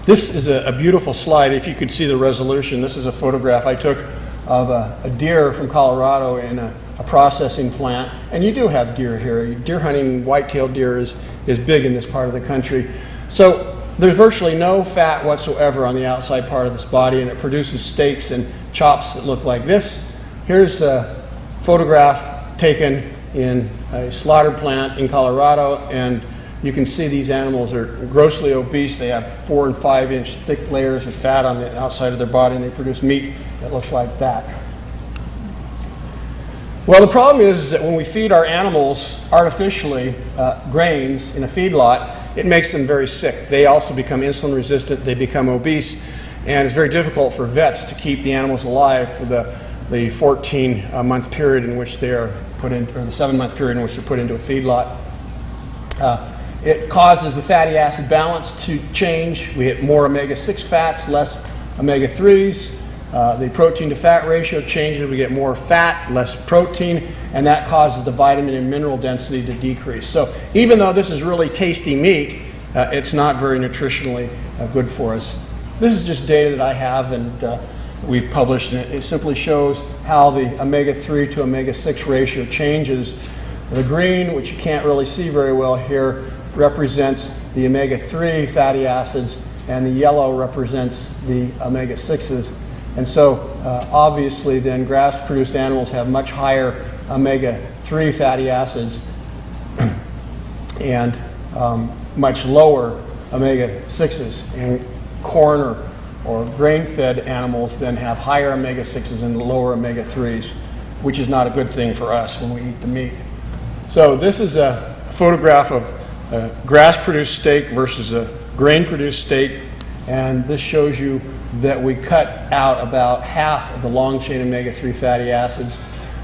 This is a beautiful slide. If you could see the resolution, this is a photograph I took of a deer from Colorado in a processing plant. And you do have deer here. Deer hunting, white-tailed deer is big in this part of the country. So there's virtually no fat whatsoever on the outside part of this body, and it produces steaks and chops that look like this. Here's a photograph taken in a slaughter plant in Colorado, and you can see these animals are grossly obese. They have 4 and 5 inch thick layers of fat on the outside of their body, and they produce meat that looks like that. Well, the problem is that when we feed our animals artificially grains in a feedlot, it makes them very sick. They also become insulin resistant, they become obese, and it's very difficult for vets to keep the animals alive for the 14-month period in which they are put in, or the 7-month period in which they're put into a feedlot. It causes the fatty acid balance to change. We get more omega-6 fats, less omega-3s. The protein to fat ratio changes. We get more fat, less protein, and that causes the vitamin and mineral density to decrease. So even though this is really tasty meat, it's not very nutritionally good for us. This is just data that I have and we've published, and it simply shows how the omega-3 to omega-6 ratio changes. The green, which you can't really see very well here, represents the omega-3 fatty acids, and the yellow represents the omega-6s. And so obviously then grass-produced animals have much higher omega-3 fatty acids and much lower omega-6s. And corn or grain-fed animals then have higher omega-6s and lower omega-3s, which is not a good thing for us when we eat the meat. So this is a photograph of a grass-produced steak versus a grain-produced steak, and this shows you that we cut out about half of the long-chain omega-3 fatty acids.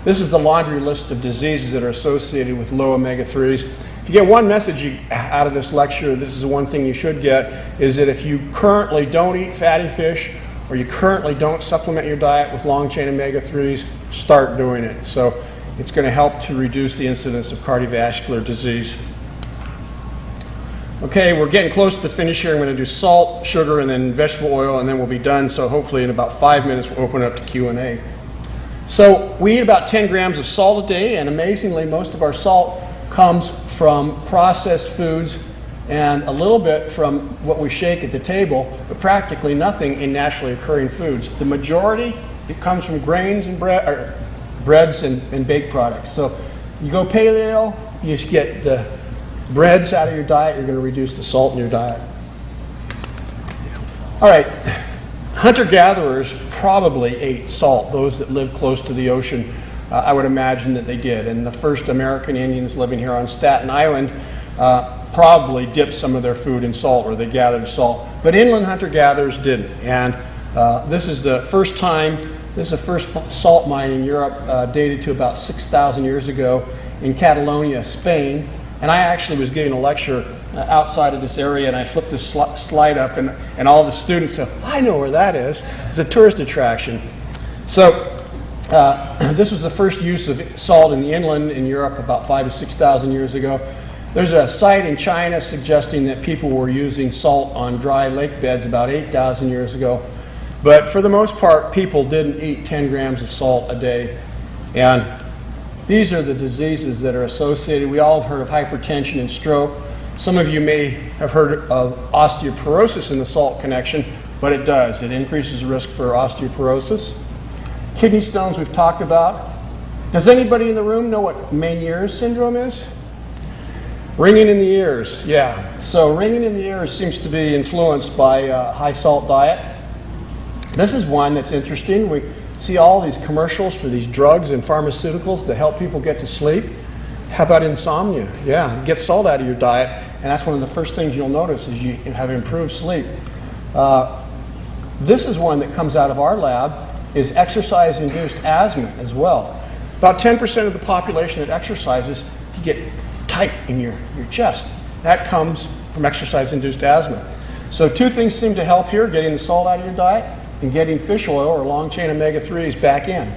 This is the laundry list of diseases that are associated with low omega-3s. If you get one message out of this lecture, this is the one thing you should get, is that if you currently don't eat fatty fish or you currently don't supplement your diet with long-chain omega-3s, start doing it. So it's going to help to reduce the incidence of cardiovascular disease. Okay, we're getting close to the finish here. I'm going to do salt, sugar, and then vegetable oil, and then we'll be done. So hopefully in about 5 minutes we'll open up to Q&A. So we eat about 10 grams of salt a day, and amazingly most of our salt comes from processed foods and a little bit from what we shake at the table, but practically nothing in naturally occurring foods. The majority, it comes from grains and breads and baked products. So you go paleo, you get the breads out of your diet, you're going to reduce the salt in your diet. All right, hunter-gatherers probably ate salt, those that lived close to the ocean. I would imagine that they did. And the first American Indians living here on Staten Island probably dipped some of their food in salt, or they gathered salt. But inland hunter-gatherers didn't. And this is the first time This is the first salt mine in Europe, dated to about 6,000 years ago in Catalonia, Spain. And I actually was giving a lecture outside of this area, and I flipped this slide up, and all the students said, I know where that is. It's a tourist attraction. So this was the first use of salt in the inland in Europe about 5,000 to 6,000 years ago. There's a site in China suggesting that people were using salt on dry lake beds about 8,000 years ago. But for the most part, people didn't eat 10 grams of salt a day. And these are the diseases that are associated. We all have heard of hypertension and stroke. Some of you may have heard of osteoporosis in the salt connection, but it does. It increases the risk for osteoporosis. Kidney stones we've talked about. Does anybody in the room know what Meniere's syndrome is? Ringing in the ears, yeah. So ringing in the ears seems to be influenced by a high salt diet. This is one that's interesting. We see all these commercials for these drugs and pharmaceuticals to help people get to sleep. How about insomnia? Yeah, get salt out of your diet, and that's one of the first things you'll notice is you have improved sleep. This is one that comes out of our lab, is exercise-induced asthma as well. About 10% of the population that exercises, you get tight in your chest. That comes from exercise-induced asthma. So two things seem to help here, getting the salt out of your diet and getting fish oil or long-chain omega-3s back in.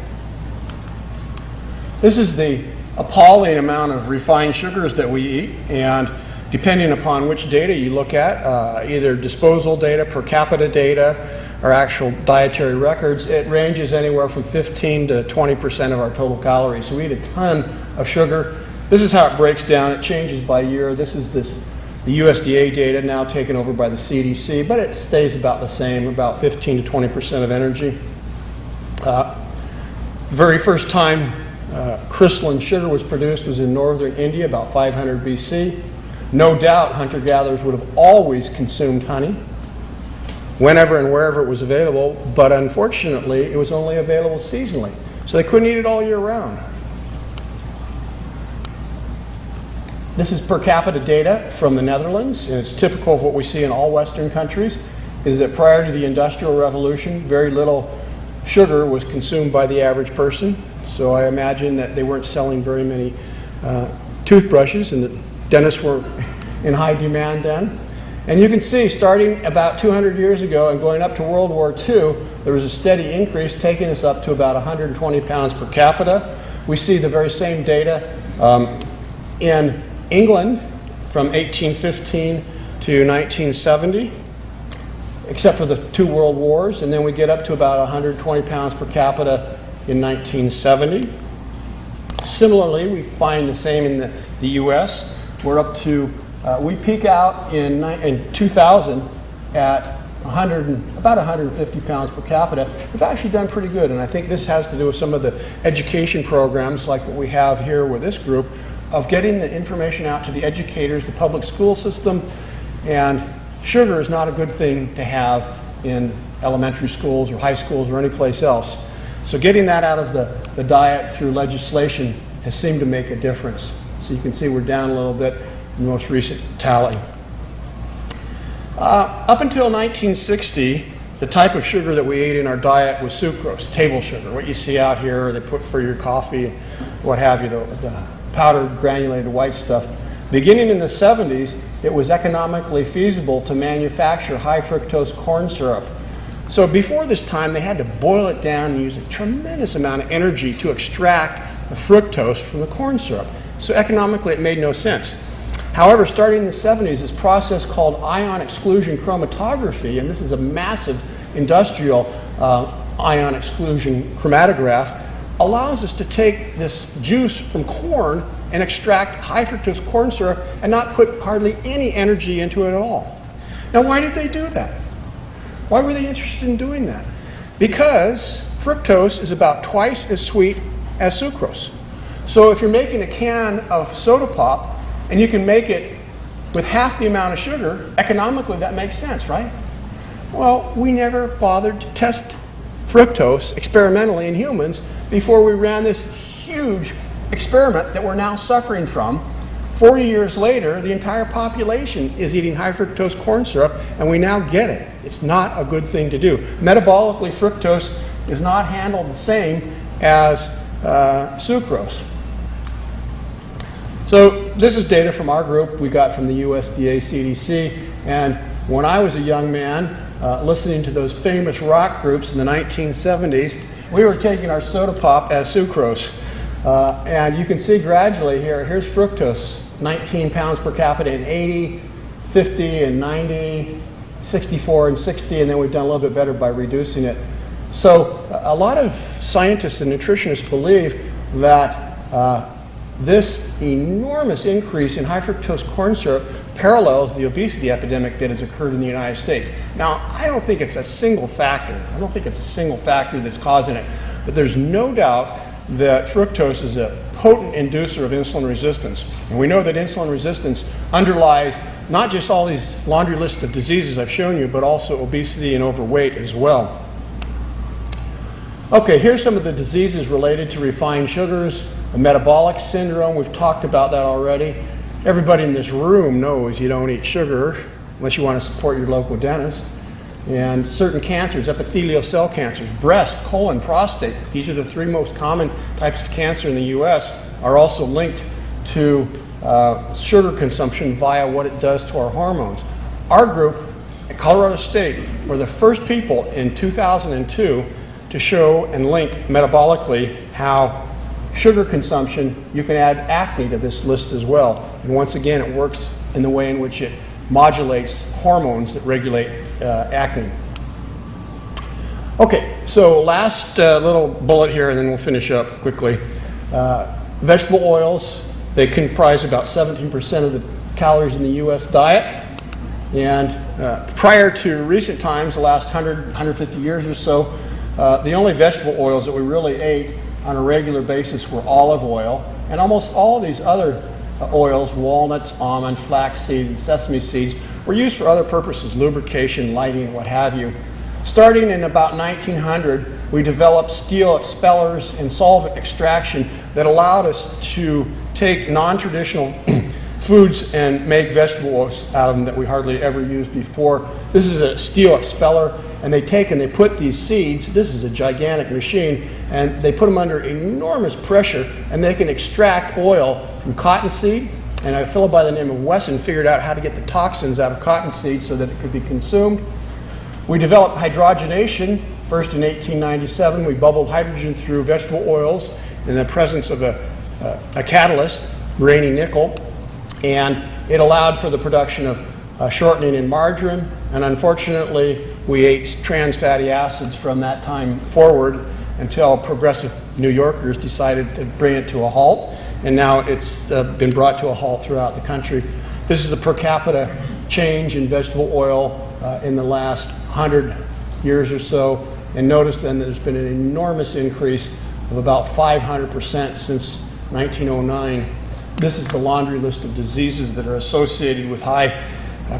This is the appalling amount of refined sugars that we eat, and depending upon which data you look at, either disposal data, per capita data, or actual dietary records, it ranges anywhere from 15 to 20% of our total calories. So we eat a ton of sugar. This is how it breaks down. It changes by year. This is the USDA data, now taken over by the SIEDC, but it stays about the same, about 15 to 20% of energy. Very first time crystalline sugar was produced was in northern India, about 500 BC. No doubt hunter-gatherers would have always consumed honey, whenever and wherever it was available, but unfortunately it was only available seasonally, so they couldn't eat it all year round. This is per capita data from the Netherlands, and it's typical of what we see in all Western countries, is that prior to the Industrial Revolution, very little sugar was consumed by the average person. So I imagine that they weren't selling very many toothbrushes, and the dentists were in high demand then. And you can see, starting about 200 years ago and going up to World War II, there was a steady increase, taking us up to about 120 pounds per capita. We see the very same data in England from 1815 to 1970, except for the two world wars, and then we get up to about 120 pounds per capita in 1970. Similarly, we find the same in the US. We're up to, we peak out in 2000 at about 150 pounds per capita. We've actually done pretty good, and I think this has to do with some of the education programs like what we have here with this group, of getting the information out to the educators, the public school system, and sugar is not a good thing to have in elementary schools or high schools or any place else. So getting that out of the diet through legislation has seemed to make a difference. So you can see we're down a little bit in the most recent tally. Up until 1960, the type of sugar that we ate in our diet was sucrose, table sugar, what you see out here, they put for your coffee and what have you, the powdered granulated white stuff. Beginning in the 70s, it was economically feasible to manufacture high fructose corn syrup. So before this time, they had to boil it down and use a tremendous amount of energy to extract the fructose from the corn syrup. So economically, it made no sense. However, starting in the 70s, this process called ion exclusion chromatography, and this is a massive industrial ion exclusion chromatograph, allows us to take this juice from corn and extract high fructose corn syrup and not put hardly any energy into it at all. Now, why did they do that? Why were they interested in doing that? Because fructose is about twice as sweet as sucrose. So if you're making a can of soda pop and you can make it with half the amount of sugar, economically that makes sense, right? Well, we never bothered to test fructose experimentally in humans before we ran this huge experiment that we're now suffering from 40 years later, the entire population is eating high fructose corn syrup, and we now get it. It's not a good thing to do. Metabolically, fructose is not handled the same as sucrose. So this is data from our group we got from the USDA CDC, and when I was a young man listening to those famous rock groups in the 1970s, we were taking our soda pop as sucrose. And you can see gradually here's fructose, 19 pounds per capita in 80, 50 and 90, 64 and 60, and then we've done a little bit better by reducing it. So a lot of scientists and nutritionists believe that this enormous increase in high fructose corn syrup parallels the obesity epidemic that has occurred in the United States. Now, I don't think it's a single factor. I don't think it's a single factor that's causing it, but there's no doubt that fructose is a potent inducer of insulin resistance. And we know that insulin resistance underlies not just all these laundry list of diseases I've shown you, but also obesity and overweight as well. Okay, here's some of the diseases related to refined sugars. The metabolic syndrome, we've talked about that already. Everybody in this room knows you don't eat sugar unless you want to support your local dentist. And certain cancers, epithelial cell cancers, breast, colon, prostate, these are the three most common types of cancer in the US, are also linked to sugar consumption via what it does to our hormones. Our group at Colorado State were the first people in 2002 to show and link metabolically how sugar consumption, you can add acne to this list as well. And once again, it works in the way in which it modulates hormones that regulate acne. Okay, so last little bullet here, and then we'll finish up quickly. Vegetable oils, they comprise about 17% of the calories in the US diet. And prior to recent times, the last 100, 150 years or so, the only vegetable oils that we really ate on a regular basis were olive oil, and almost all of these other oils, walnuts, almond, flaxseed, and sesame seeds, were used for other purposes, lubrication, lighting, what have you. Starting in about 1900, we developed steel expellers and solvent extraction that allowed us to take non-traditional foods and make vegetable oils out of them that we hardly ever used before. This is a steel expeller, and they put these seeds, this is a gigantic machine, and they put them under enormous pressure, and they can extract oil from cottonseed. And a fellow by the name of Wesson figured out how to get the toxins out of cottonseed so that it could be consumed. We developed hydrogenation. First in 1897, we bubbled hydrogen through vegetable oils in the presence of a catalyst, grainy nickel, and it allowed for the production of shortening in margarine. And unfortunately, we ate trans fatty acids from that time forward until progressive New Yorkers decided to bring it to a halt. And now it's been brought to a halt throughout the country. This is the per capita change in vegetable oil in the last 100 years or so. And notice then that there's been an enormous increase of about 500% since 1909. This is the laundry list of diseases that are associated with high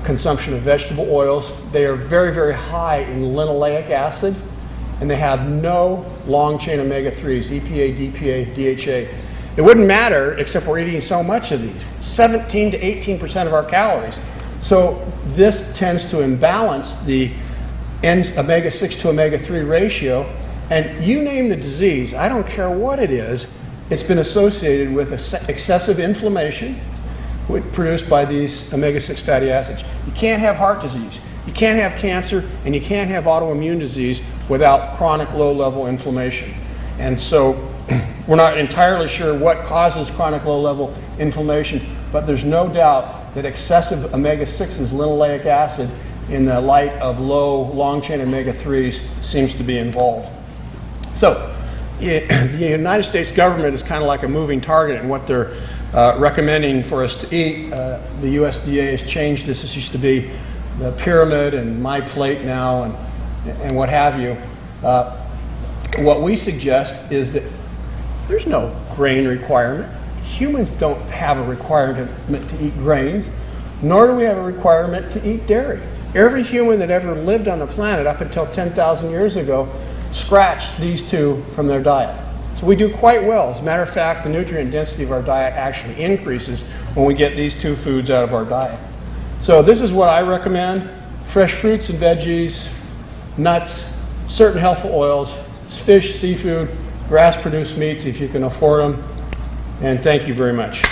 consumption of vegetable oils. They are very, very high in linoleic acid, and they have no long-chain omega-3s, EPA, DPA, DHA. It wouldn't matter, except we're eating so much of these, 17 to 18% of our calories. So this tends to imbalance the omega-6 to omega-3 ratio, and you name the disease, I don't care what it is, it's been associated with excessive inflammation produced by these omega-6 fatty acids. You can't have heart disease, you can't have cancer, and you can't have autoimmune disease without chronic low-level inflammation. And so we're not entirely sure what causes chronic low-level inflammation, but there's no doubt that excessive omega-6s, linoleic acid, in the light of low long-chain omega-3s seems to be involved. So the United States government is kind of like a moving target in what they're recommending for us to eat. The USDA has changed this. This used to be the pyramid and my plate now and what have you. What we suggest is that there's no grain requirement. Humans don't have a requirement to eat grains, nor do we have a requirement to eat dairy. Every human that ever lived on the planet up until 10,000 years ago scratched these two from their diet. So we do quite well. As a matter of fact, the nutrient density of our diet actually increases when we get these two foods out of our diet. So this is what I recommend: fresh fruits and veggies, nuts, certain healthful oils, fish, seafood, grass-produced meats if you can afford them. And thank you very much.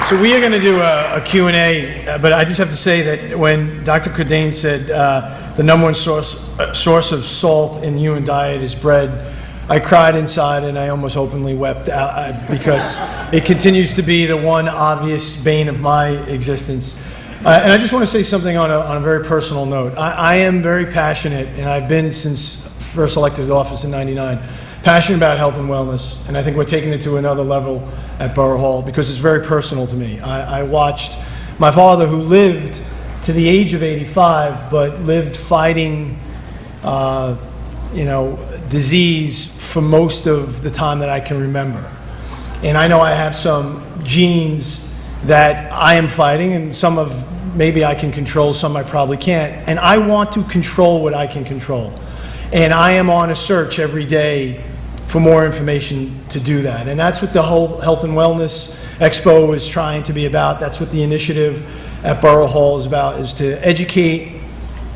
So we are going to do a Q&A, but I just have to say that when Dr. Cordain said the number one source of salt in the human diet is bread, I cried inside and I almost openly wept because it continues to be the one obvious bane of my existence. And I just want to say something on a very personal note. I am very passionate, and I've been since first elected to office in '99, passionate about health and wellness, and I think we're taking it to another level at Borough Hall because it's very personal to me. I watched my father, who lived to the age of 85, but lived fighting, disease for most of the time that I can remember. And I know I have some genes that I am fighting, and some of maybe I can control, some I probably can't. And I want to control what I can control. And I am on a search every day for more information to do that. And that's what the whole Health and Wellness Expo is trying to be about. That's what the initiative at Borough Hall is about, is to educate,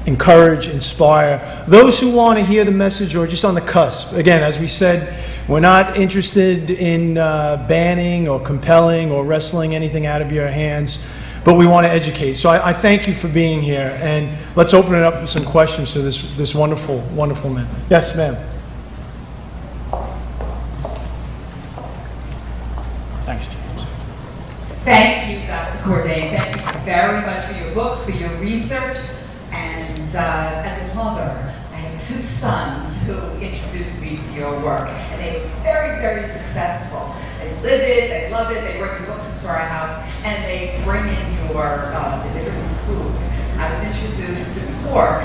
encourage, inspire those who want to hear the message or just on the cusp. Again, as we said, we're not interested in banning or compelling or wrestling anything out of your hands, but we want to educate. So I thank you for being here, and let's open it up for some questions to this wonderful, wonderful man. Yes, ma'am. Thanks, James. Thank you, Dr. Cordain. Thank you very much for your books, for your research. And as a mother, I have two sons who introduced me to your work. And they're very, very successful. They live it, they love it, they bring your books into our house, and they bring in they bring in food. I was introduced to pork.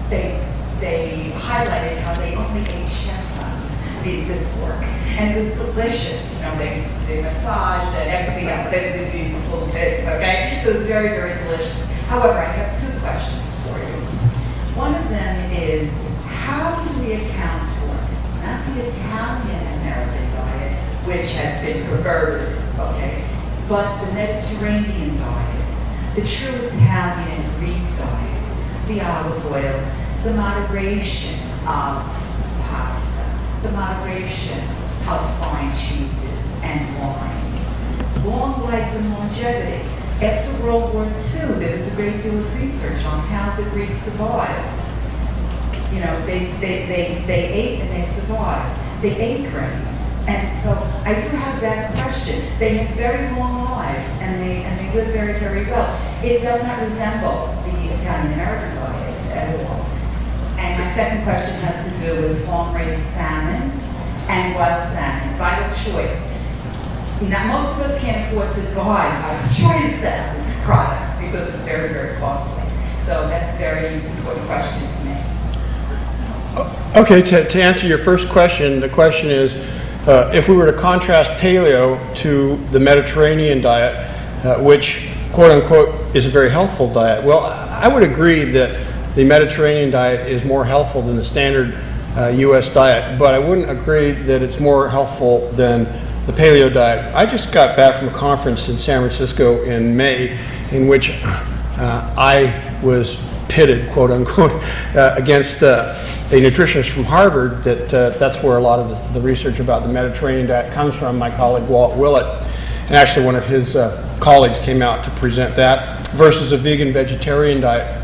They highlighted how they only ate chestnuts, the pork. And it was delicious. They massaged and everything else. They did these little pigs, okay? So it was very, very delicious. However, I have two questions for you. One of them is, how do we account for not the Italian-American diet, which has been perverted, okay, but the Mediterranean diet, the true Italian and Greek diet, the olive oil, the moderation of pasta, the moderation of fine cheeses and wines, long life and longevity. After World War II, there was a great deal of research on how the Greeks survived. They ate and they survived. They ate grain. And so I do have that question. They had very long lives and they lived very, very well. It does not resemble the Italian-American diet at all. And my second question has to do with farm-raised salmon and wild salmon, vital choice. Most of us can't afford to buy vital choice salmon products because it's very, very costly. So that's a very important question to me. Okay, to answer your first question, the question is, if we were to contrast paleo to the Mediterranean diet, which, quote unquote, is a very healthful diet, well, I would agree that the Mediterranean diet is more healthful than the standard U.S. diet, but I wouldn't agree that it's more healthful than the paleo diet. I just got back from a conference in San Francisco in May in which I was pitted, quote unquote, against a nutritionist from Harvard. That's where a lot of the research about the Mediterranean diet comes from, my colleague Walt Willett. And actually one of his colleagues came out to present that versus a vegan-vegetarian diet.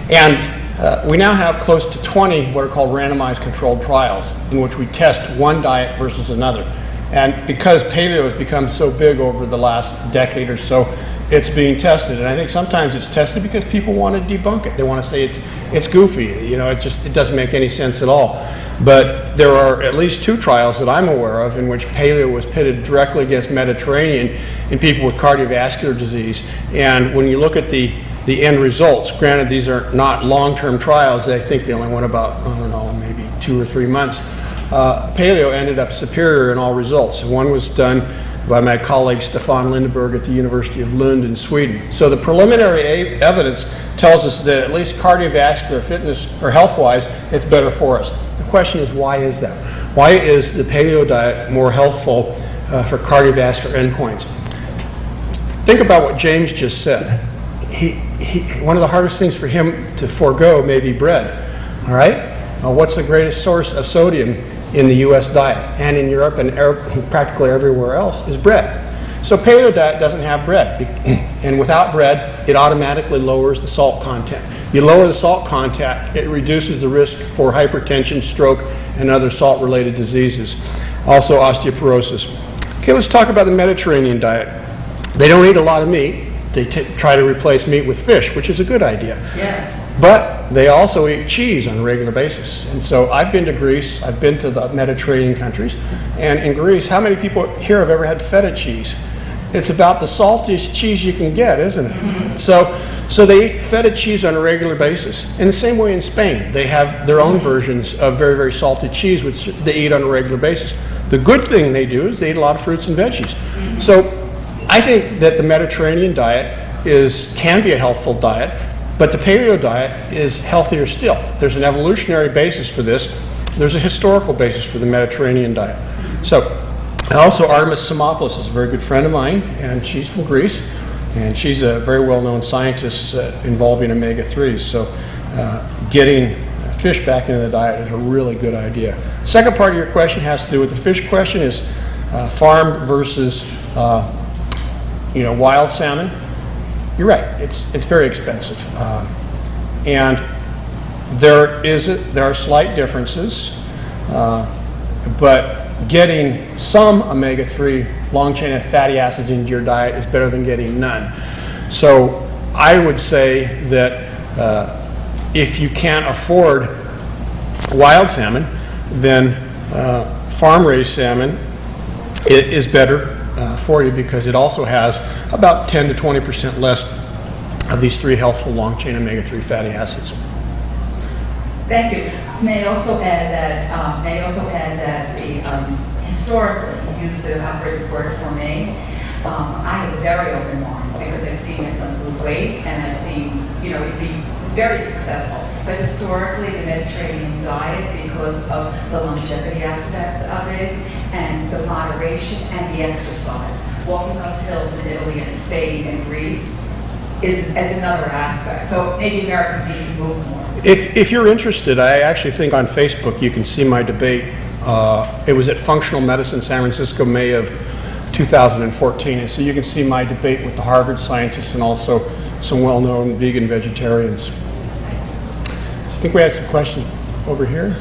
And we now have close to 20 what are called randomized controlled trials in which we test one diet versus another. And because paleo has become so big over the last decade or so, it's being tested. And I think sometimes it's tested because people want to debunk it. They want to say it's goofy. It doesn't make any sense at all. But there are at least two trials that I'm aware of in which paleo was pitted directly against Mediterranean in people with cardiovascular disease. And when you look at the end results, granted these are not long-term trials, I think they only went about, maybe 2 or 3 months, paleo ended up superior in all results. One was done by my colleague Stefan Lindeberg at the University of Lund in Sweden. So the preliminary evidence tells us that at least cardiovascular fitness or health-wise, it's better for us. The question is, why is that? Why is the paleo diet more healthful for cardiovascular endpoints? Think about what James just said. One of the hardest things for him to forego may be bread. All right? What's the greatest source of sodium in the U.S. diet and in Europe and practically everywhere else is bread. So paleo diet doesn't have bread, and without bread, it automatically lowers the salt content. You lower the salt content, it reduces the risk for hypertension, stroke, and other salt-related diseases, also osteoporosis. Okay, let's talk about the Mediterranean diet. They don't eat a lot of meat. They try to replace meat with fish, which is a good idea. Yes. But they also eat cheese on a regular basis. And so I've been to Greece, I've been to the Mediterranean countries, and in Greece, how many people here have ever had feta cheese? It's about the saltiest cheese you can get, isn't it? Mm-hmm. So they eat feta cheese on a regular basis. In the same way in Spain, they have their own versions of very, very salty cheese, which they eat on a regular basis. The good thing they do is they eat a lot of fruits and veggies. Mm-hmm. So I think that the Mediterranean diet can be a healthful diet, but the paleo diet is healthier still. There's an evolutionary basis for this. There's a historical basis for the Mediterranean diet. So also Artemis Simopoulos is a very good friend of mine, and she's from Greece, and she's a very well-known scientist involving omega-3s. So getting fish back into the diet is a really good idea. Second part of your question has to do with the fish question is farm versus wild salmon. You're right. It's very expensive, and there are slight differences, but getting some omega-3 long-chain fatty acids into your diet is better than getting none. So I would say that if you can't afford wild salmon, then farm-raised salmon is better for you because it also has about 10 to 20% less of these 3 healthful long-chain omega-3 fatty acids. Thank you. May I also add that historically, you used the operative word for me. I have a very open mind because I've seen my sons lose weight and I've seen, it be very successful. But historically, the Mediterranean diet, because of the longevity aspect of it and the moderation and the exercise, walking those hills in Italy and Spain and Greece is another aspect. So maybe Americans need to move more. If you're interested, I actually think on Facebook you can see my debate. It was at Functional Medicine San Francisco, May of 2014. And so you can see my debate with the Harvard scientists and also some well-known vegan vegetarians. So I think we had some questions over here.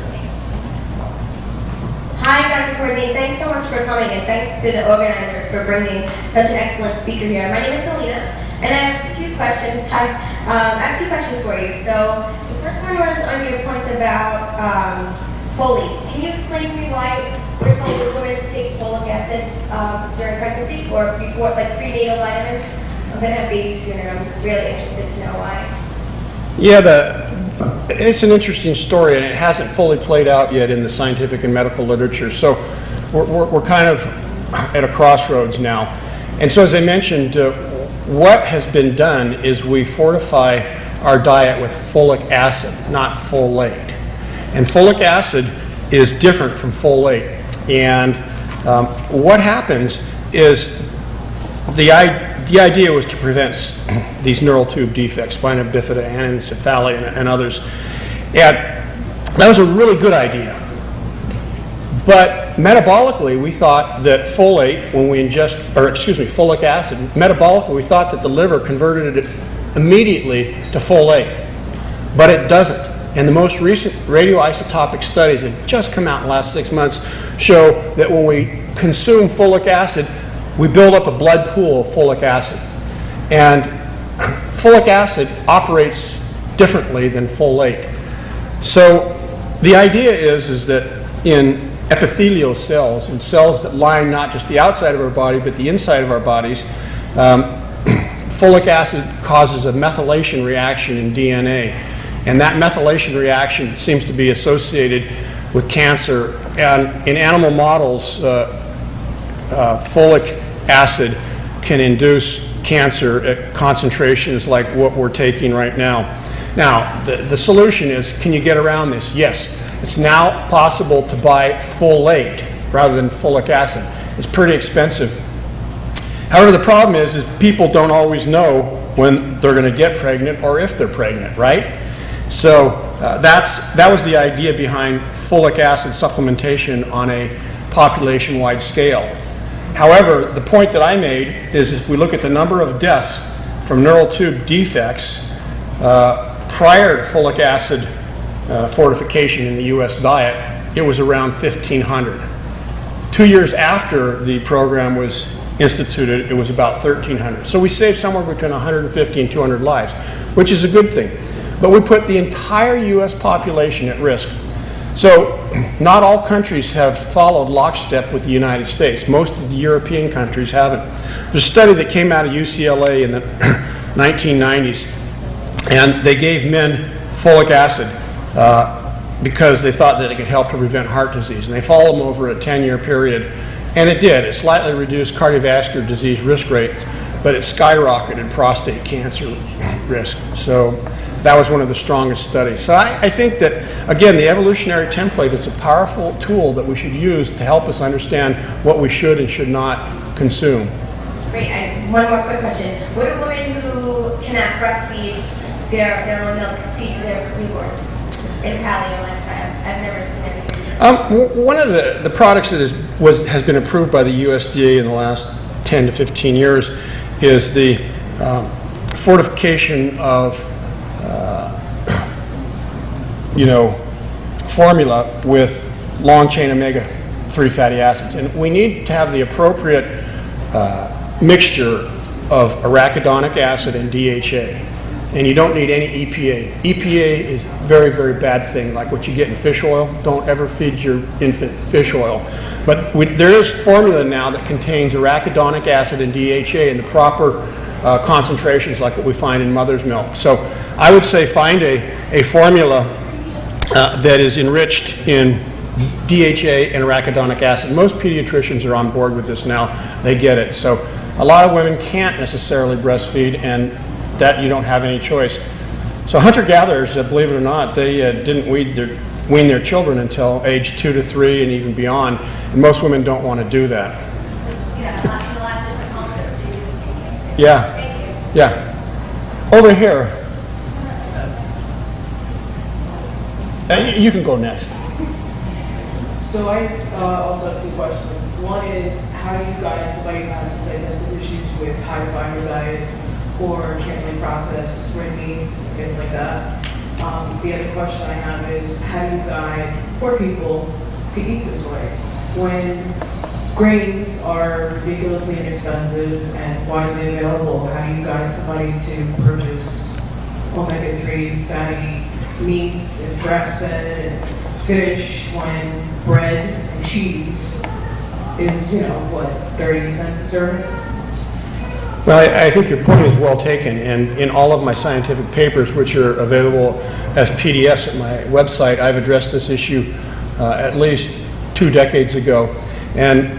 Hi, Dr. Cordain. Thanks so much for coming, and thanks to the organizers for bringing such an excellent speaker here. My name is Selena, and I have 2 questions. I have 2 questions for you. So the first one was on your point about folate. Can you explain to me why we're told as women to take folic acid during pregnancy or before, like prenatal vitamins? I'm going to have babies soon, and I'm really interested to know why. Yeah, it's an interesting story, and it hasn't fully played out yet in the scientific and medical literature. So we're kind of at a crossroads now. And so as I mentioned, what has been done is we fortify our diet with folic acid, not folate. And folic acid is different from folate. And what happens is the idea was to prevent these neural tube defects, spina bifida, anencephaly, and others. And that was a really good idea. But metabolically, we thought that folic acid, metabolically, we thought that the liver converted it immediately to folate. But it doesn't. And the most recent radioisotopic studies that just come out in the last 6 months show that when we consume folic acid, we build up a blood pool of folic acid. And folic acid operates differently than folate. So the idea is that in epithelial cells, in cells that line not just the outside of our body, but the inside of our bodies, folic acid causes a methylation reaction in DNA. And that methylation reaction seems to be associated with cancer. And in animal models, folic acid can induce cancer at concentrations like what we're taking right now. Now, the solution is, can you get around this? Yes. It's now possible to buy folate rather than folic acid. It's pretty expensive. However, the problem is people don't always know when they're going to get pregnant or if they're pregnant, right? So that was the idea behind folic acid supplementation on a population-wide scale. However, the point that I made is if we look at the number of deaths from neural tube defects prior to folic acid fortification in the U.S. diet, it was around 1,500. 2 years after the program was instituted, it was about 1,300. So we saved somewhere between 150 and 200 lives, which is a good thing. But we put the entire U.S. population at risk. So not all countries have followed lockstep with the United States. Most of the European countries haven't. There's a study that came out of UCLA in the 1990s, and they gave men folic acid because they thought that it could help to prevent heart disease. And they followed them over a 10-year period, and it did. It slightly reduced cardiovascular disease risk rates, but it skyrocketed prostate cancer risk. So that was one of the strongest studies. So I think that, again, the evolutionary template is a powerful tool that we should use to help us understand what we should and should not consume. Great. One more quick question. What do women who cannot breastfeed their own milk feed to their newborns in paleo lifestyle? I've never seen anything. One of the products that has been approved by the USDA in the last 10 to 15 years is the fortification of formula with long-chain omega-3 fatty acids. And we need to have the appropriate mixture of arachidonic acid and DHA. And you don't need any EPA. EPA is a very, very bad thing, like what you get in fish oil. Don't ever feed your infant fish oil. But there is formula now that contains arachidonic acid and DHA in the proper concentrations like what we find in mother's milk. So I would say find a formula that is enriched in DHA and arachidonic acid. Most pediatricians are on board with this now. They get it. So a lot of women can't necessarily breastfeed, and that you don't have any choice. So hunter-gatherers, believe it or not, they didn't wean their children until age 2 to 3 and even beyond. And most women don't want to do that. See that in a lot of different cultures. They do the same thing. Yeah. Thank you. Yeah. Over here. You can go next. So I also have two questions. One is, how do you guide somebody who has some digestive issues with high fiber diet or can't really process red meats, things like that? The other question I have is, how do you guide poor people to eat this way when grains are ridiculously inexpensive and widely available? How do you guide somebody to purchase omega-3 fatty meats and grass-fed and fish when bread and cheese is, 30 cents a serving? Well, I think your point is well taken, and in all of my scientific papers, which are available as PDFs at my website, I've addressed this issue at least 2 decades ago. And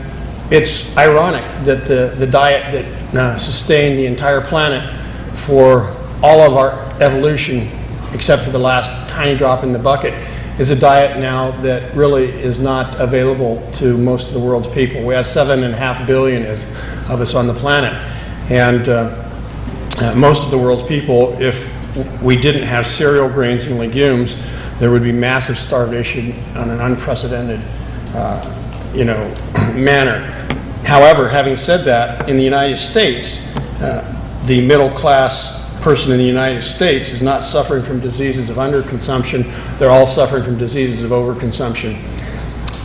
it's ironic that the diet that sustained the entire planet for all of our evolution, except for the last tiny drop in the bucket, is a diet now that really is not available to most of the world's people. We have 7.5 billion of us on the planet. And most of the world's people, if we didn't have cereal grains and legumes, there would be massive starvation on an unprecedented, manner. However, having said that, in the United States, the middle class person in the United States is not suffering from diseases of underconsumption. They're all suffering from diseases of overconsumption.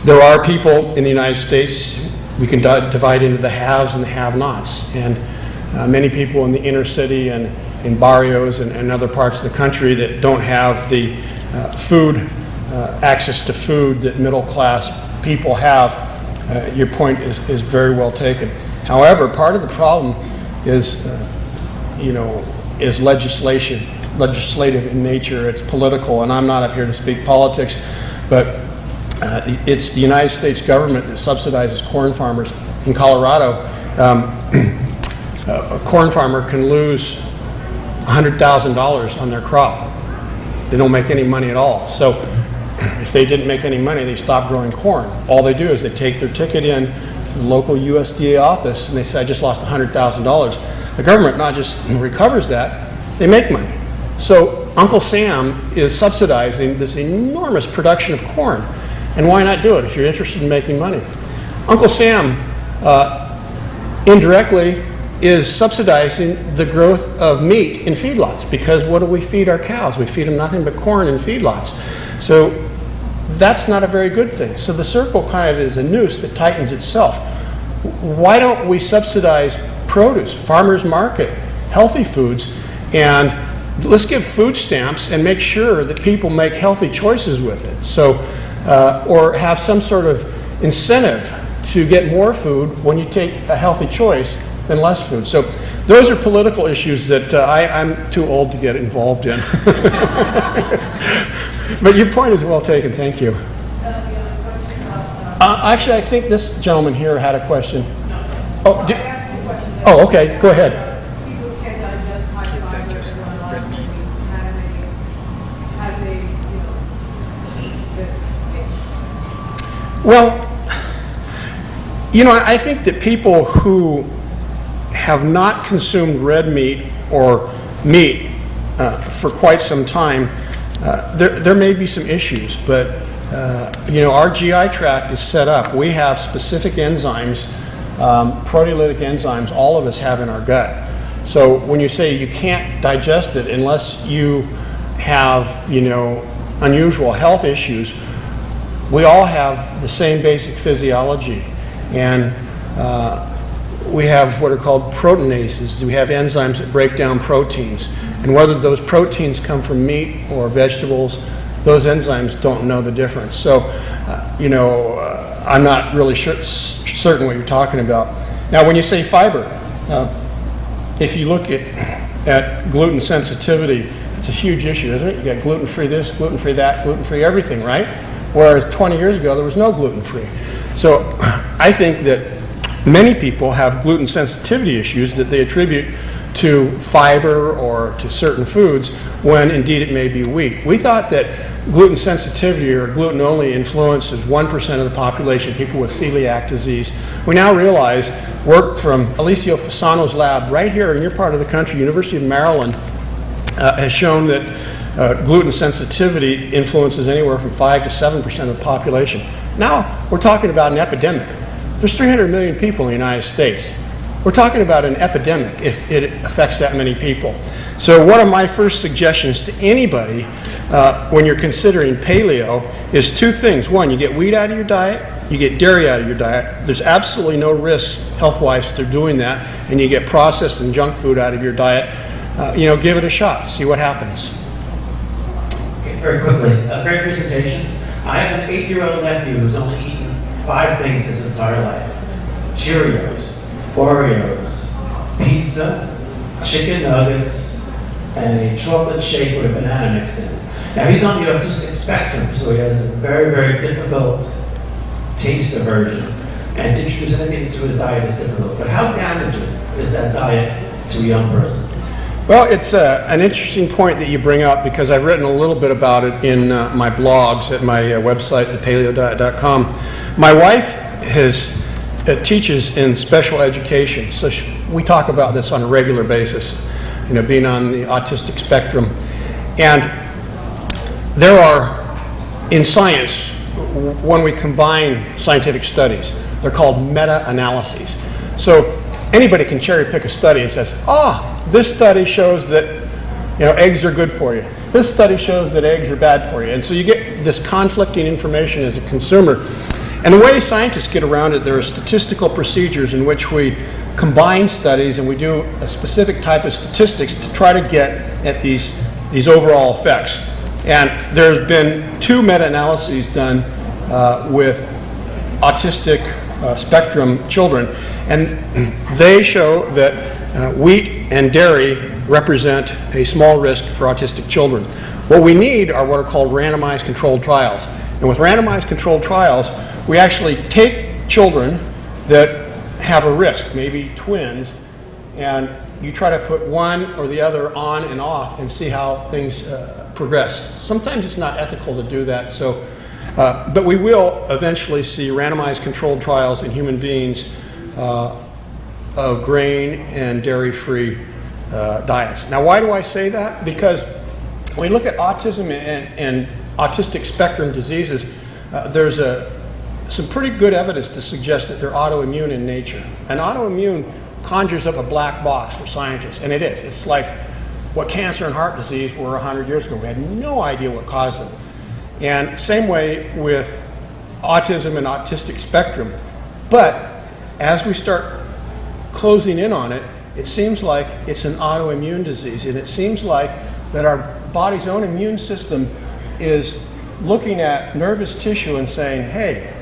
There are people in the United States, we can divide into the haves and the have-nots. And many people in the inner city and in barrios and other parts of the country that don't have the access to food that middle class people have. Your point is very well taken. However, part of the problem is, is legislative in nature. It's political, and I'm not up here to speak politics, but it's the United States government that subsidizes corn farmers. In Colorado, a corn farmer can lose $100,000 on their crop. They don't make any money at all. So if they didn't make any money, they stop growing corn. All they do is they take their ticket in to the local USDA office and they say, I just lost $100,000. The government not just recovers that, they make money. So Uncle Sam is subsidizing this enormous production of corn. And why not do it if you're interested in making money? Uncle Sam indirectly is subsidizing the growth of meat in feedlots, because what do we feed our cows? We feed them nothing but corn in feedlots. So that's not a very good thing. So the circle kind of is a noose that tightens itself. Why don't we subsidize produce, farmers market, healthy foods, and let's give food stamps and make sure that people make healthy choices with it. So, or have some sort of incentive to get more food when you take a healthy choice than less food. So those are political issues that I'm too old to get involved in. But your point is well taken, thank you. Actually, I think this gentleman here had a question. Oh, okay, go ahead. Well, you know, I think that people who have not consumed red meat or meat for quite some time, there may be some issues, but you know, our GI tract is set up. We have specific enzymes, proteolytic enzymes, all of us have in our gut. So when you say you can't digest it unless you have, you know, unusual health issues, we all have the same basic physiology, and we have what are called proteinases. We have enzymes that break down proteins, and whether those proteins come from meat or vegetables, those enzymes don't know the difference. So, you know, I'm not really certain what you're talking about. Now, when you say fiber, if you look at gluten sensitivity, it's a huge issue, isn't it? You got gluten-free this, gluten-free that, gluten-free everything, right? Whereas 20 years ago, there was no gluten-free. So I think that many people have gluten sensitivity issues that they attribute to fiber or to certain foods, when indeed it may be wheat. We thought that gluten sensitivity or gluten only influences 1% of the population, people with celiac disease. We now realize, work from Alessio Fasano's lab right here in your part of the country, University of Maryland, has shown that gluten sensitivity influences anywhere from 5 to 7% of the population. Now we're talking about an epidemic. There's 300 million people in the United States. We're talking about an epidemic if it affects that many people. So one of my first suggestions to anybody when you're considering paleo is two things. One, you get wheat out of your diet, you get dairy out of your diet. There's absolutely no risk health-wise to doing that, and you get processed and junk food out of your diet. You know, give it a shot, see what happens. Okay, very quickly, a great presentation. I have an 8-year-old nephew who's only eaten 5 things his entire life: Cheerios, Oreos, pizza, chicken nuggets, and a chocolate shake with a banana mixed in. Now he's on the autistic spectrum, so he has a very, very difficult taste aversion, and to introduce anything into his diet is difficult. But how damaging is that diet to a young person? Well, it's an interesting point that you bring up, because I've written a little bit about it in my blogs at my website, thepaleodiet.com. My wife teaches in special education, so we talk about this on a regular basis, you know, being on the autistic spectrum. And there are, in science, when we combine scientific studies, they're called meta-analyses. So anybody can cherry pick a study and says, this study shows that, you know, eggs are good for you. This study shows that eggs are bad for you. And so you get this conflicting information as a consumer. And the way scientists get around it, there are statistical procedures in which we combine studies and we do a specific type of statistics to try to get at these overall effects. And there's been 2 meta-analyses done with autistic spectrum children, and they show that wheat and dairy represent a small risk for autistic children. What we need are what are called randomized controlled trials. And with randomized controlled trials, we actually take children that have a risk, maybe twins, and you try to put one or the other on and off and see how things progress. Sometimes it's not ethical to do that, so, but we will eventually see randomized controlled trials in human beings of grain and dairy-free diets. Now, why do I say that? Because when we look at autism and autistic spectrum diseases, there's some pretty good evidence to suggest that they're autoimmune in nature. And autoimmune conjures up a black box for scientists, and it is. It's like what cancer and heart disease were 100 years ago. We had no idea what caused them. And same way with autism and autistic spectrum. But as we start closing in on it, it seems like it's an autoimmune disease, and it seems like that our body's own immune system is looking at nervous tissue and saying, hey,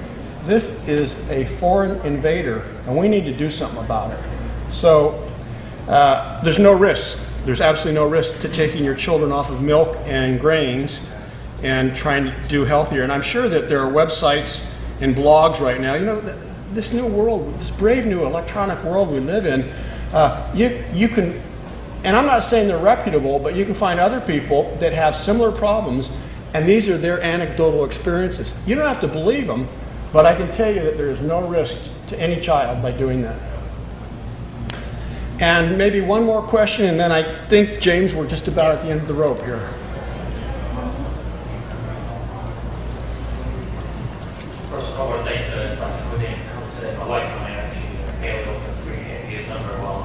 this is a foreign invader, and we need to do something about it. So there's no risk. There's absolutely no risk to taking your children off of milk and grains and trying to do healthier. And I'm sure that there are websites and blogs right now. You know, this new world, this brave new electronic world we live in, you can, and I'm not saying they're reputable, but you can find other people that have similar problems, and these are their anecdotal experiences. You don't have to believe them, but I can tell you that there is no risk to any child by doing that. And maybe one more question, and then I think, James, we're just about at the end of the rope here. First of all, I would like to Dr. Cordain come today. My wife and I are actually Paleo for 3.5 years, not very well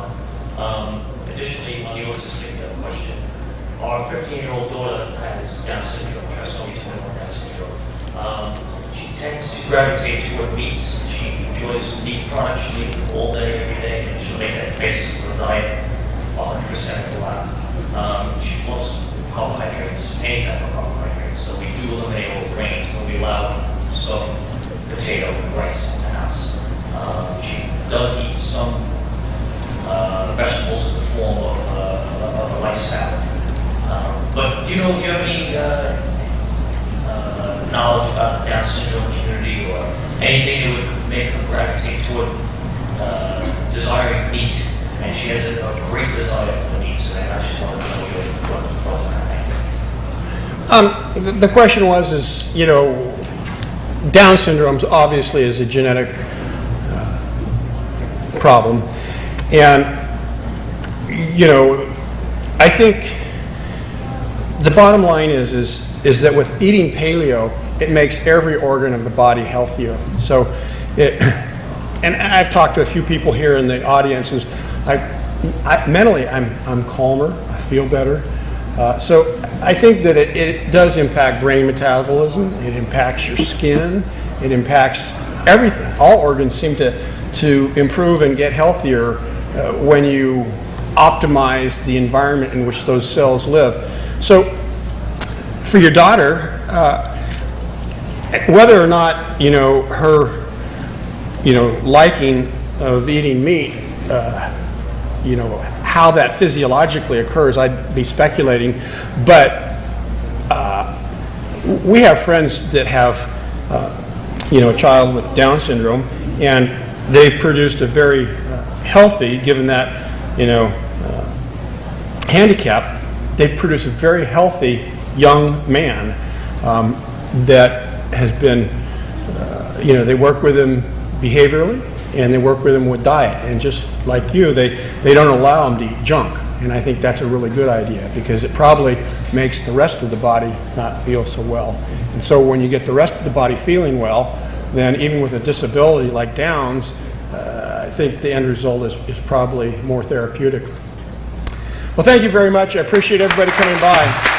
on. Additionally, on the autistic question, our 15-year-old daughter has Down syndrome, trisomy 21 Down syndrome. She tends to gravitate toward meats. She enjoys meat products. She'll eat them all day, every day, and she'll make that basis for a diet 100% for a while. She wants carbohydrates, any type of carbohydrates, so we do eliminate all grains, but we allow some potato and rice in the house. She does eat some vegetables in the form of a light salad. But do you have any knowledge about the Down syndrome community or anything that would make her gravitate toward desiring meat? And she has a great desire for the meat, so I just wanted to know your thoughts on that. The question was, you know, Down syndrome obviously is a genetic problem. And, you know, I think the bottom line is that with eating paleo, it makes every organ of the body healthier. So, and I've talked to a few people here in the audiences. Mentally, I'm calmer. I feel better. So I think that it does impact brain metabolism. It impacts your skin. It impacts everything. All organs seem to improve and get healthier when you optimize the environment in which those cells live. So for your daughter, whether or not, you know, her, you know, liking of eating meat, you know, how that physiologically occurs, I'd be speculating. But we have friends that have, you know, a child with Down syndrome, and they've produced a very healthy, given that, you know, handicap, they've produced a very healthy young man that has been, you know, they work with him behaviorally, and they work with him with diet. And just like you, they don't allow him to eat junk. And I think that's a really good idea, because it probably makes the rest of the body not feel so well. And so when you get the rest of the body feeling well, then even with a disability like Down's, I think the end result is probably more therapeutic. Well, thank you very much. I appreciate everybody coming by.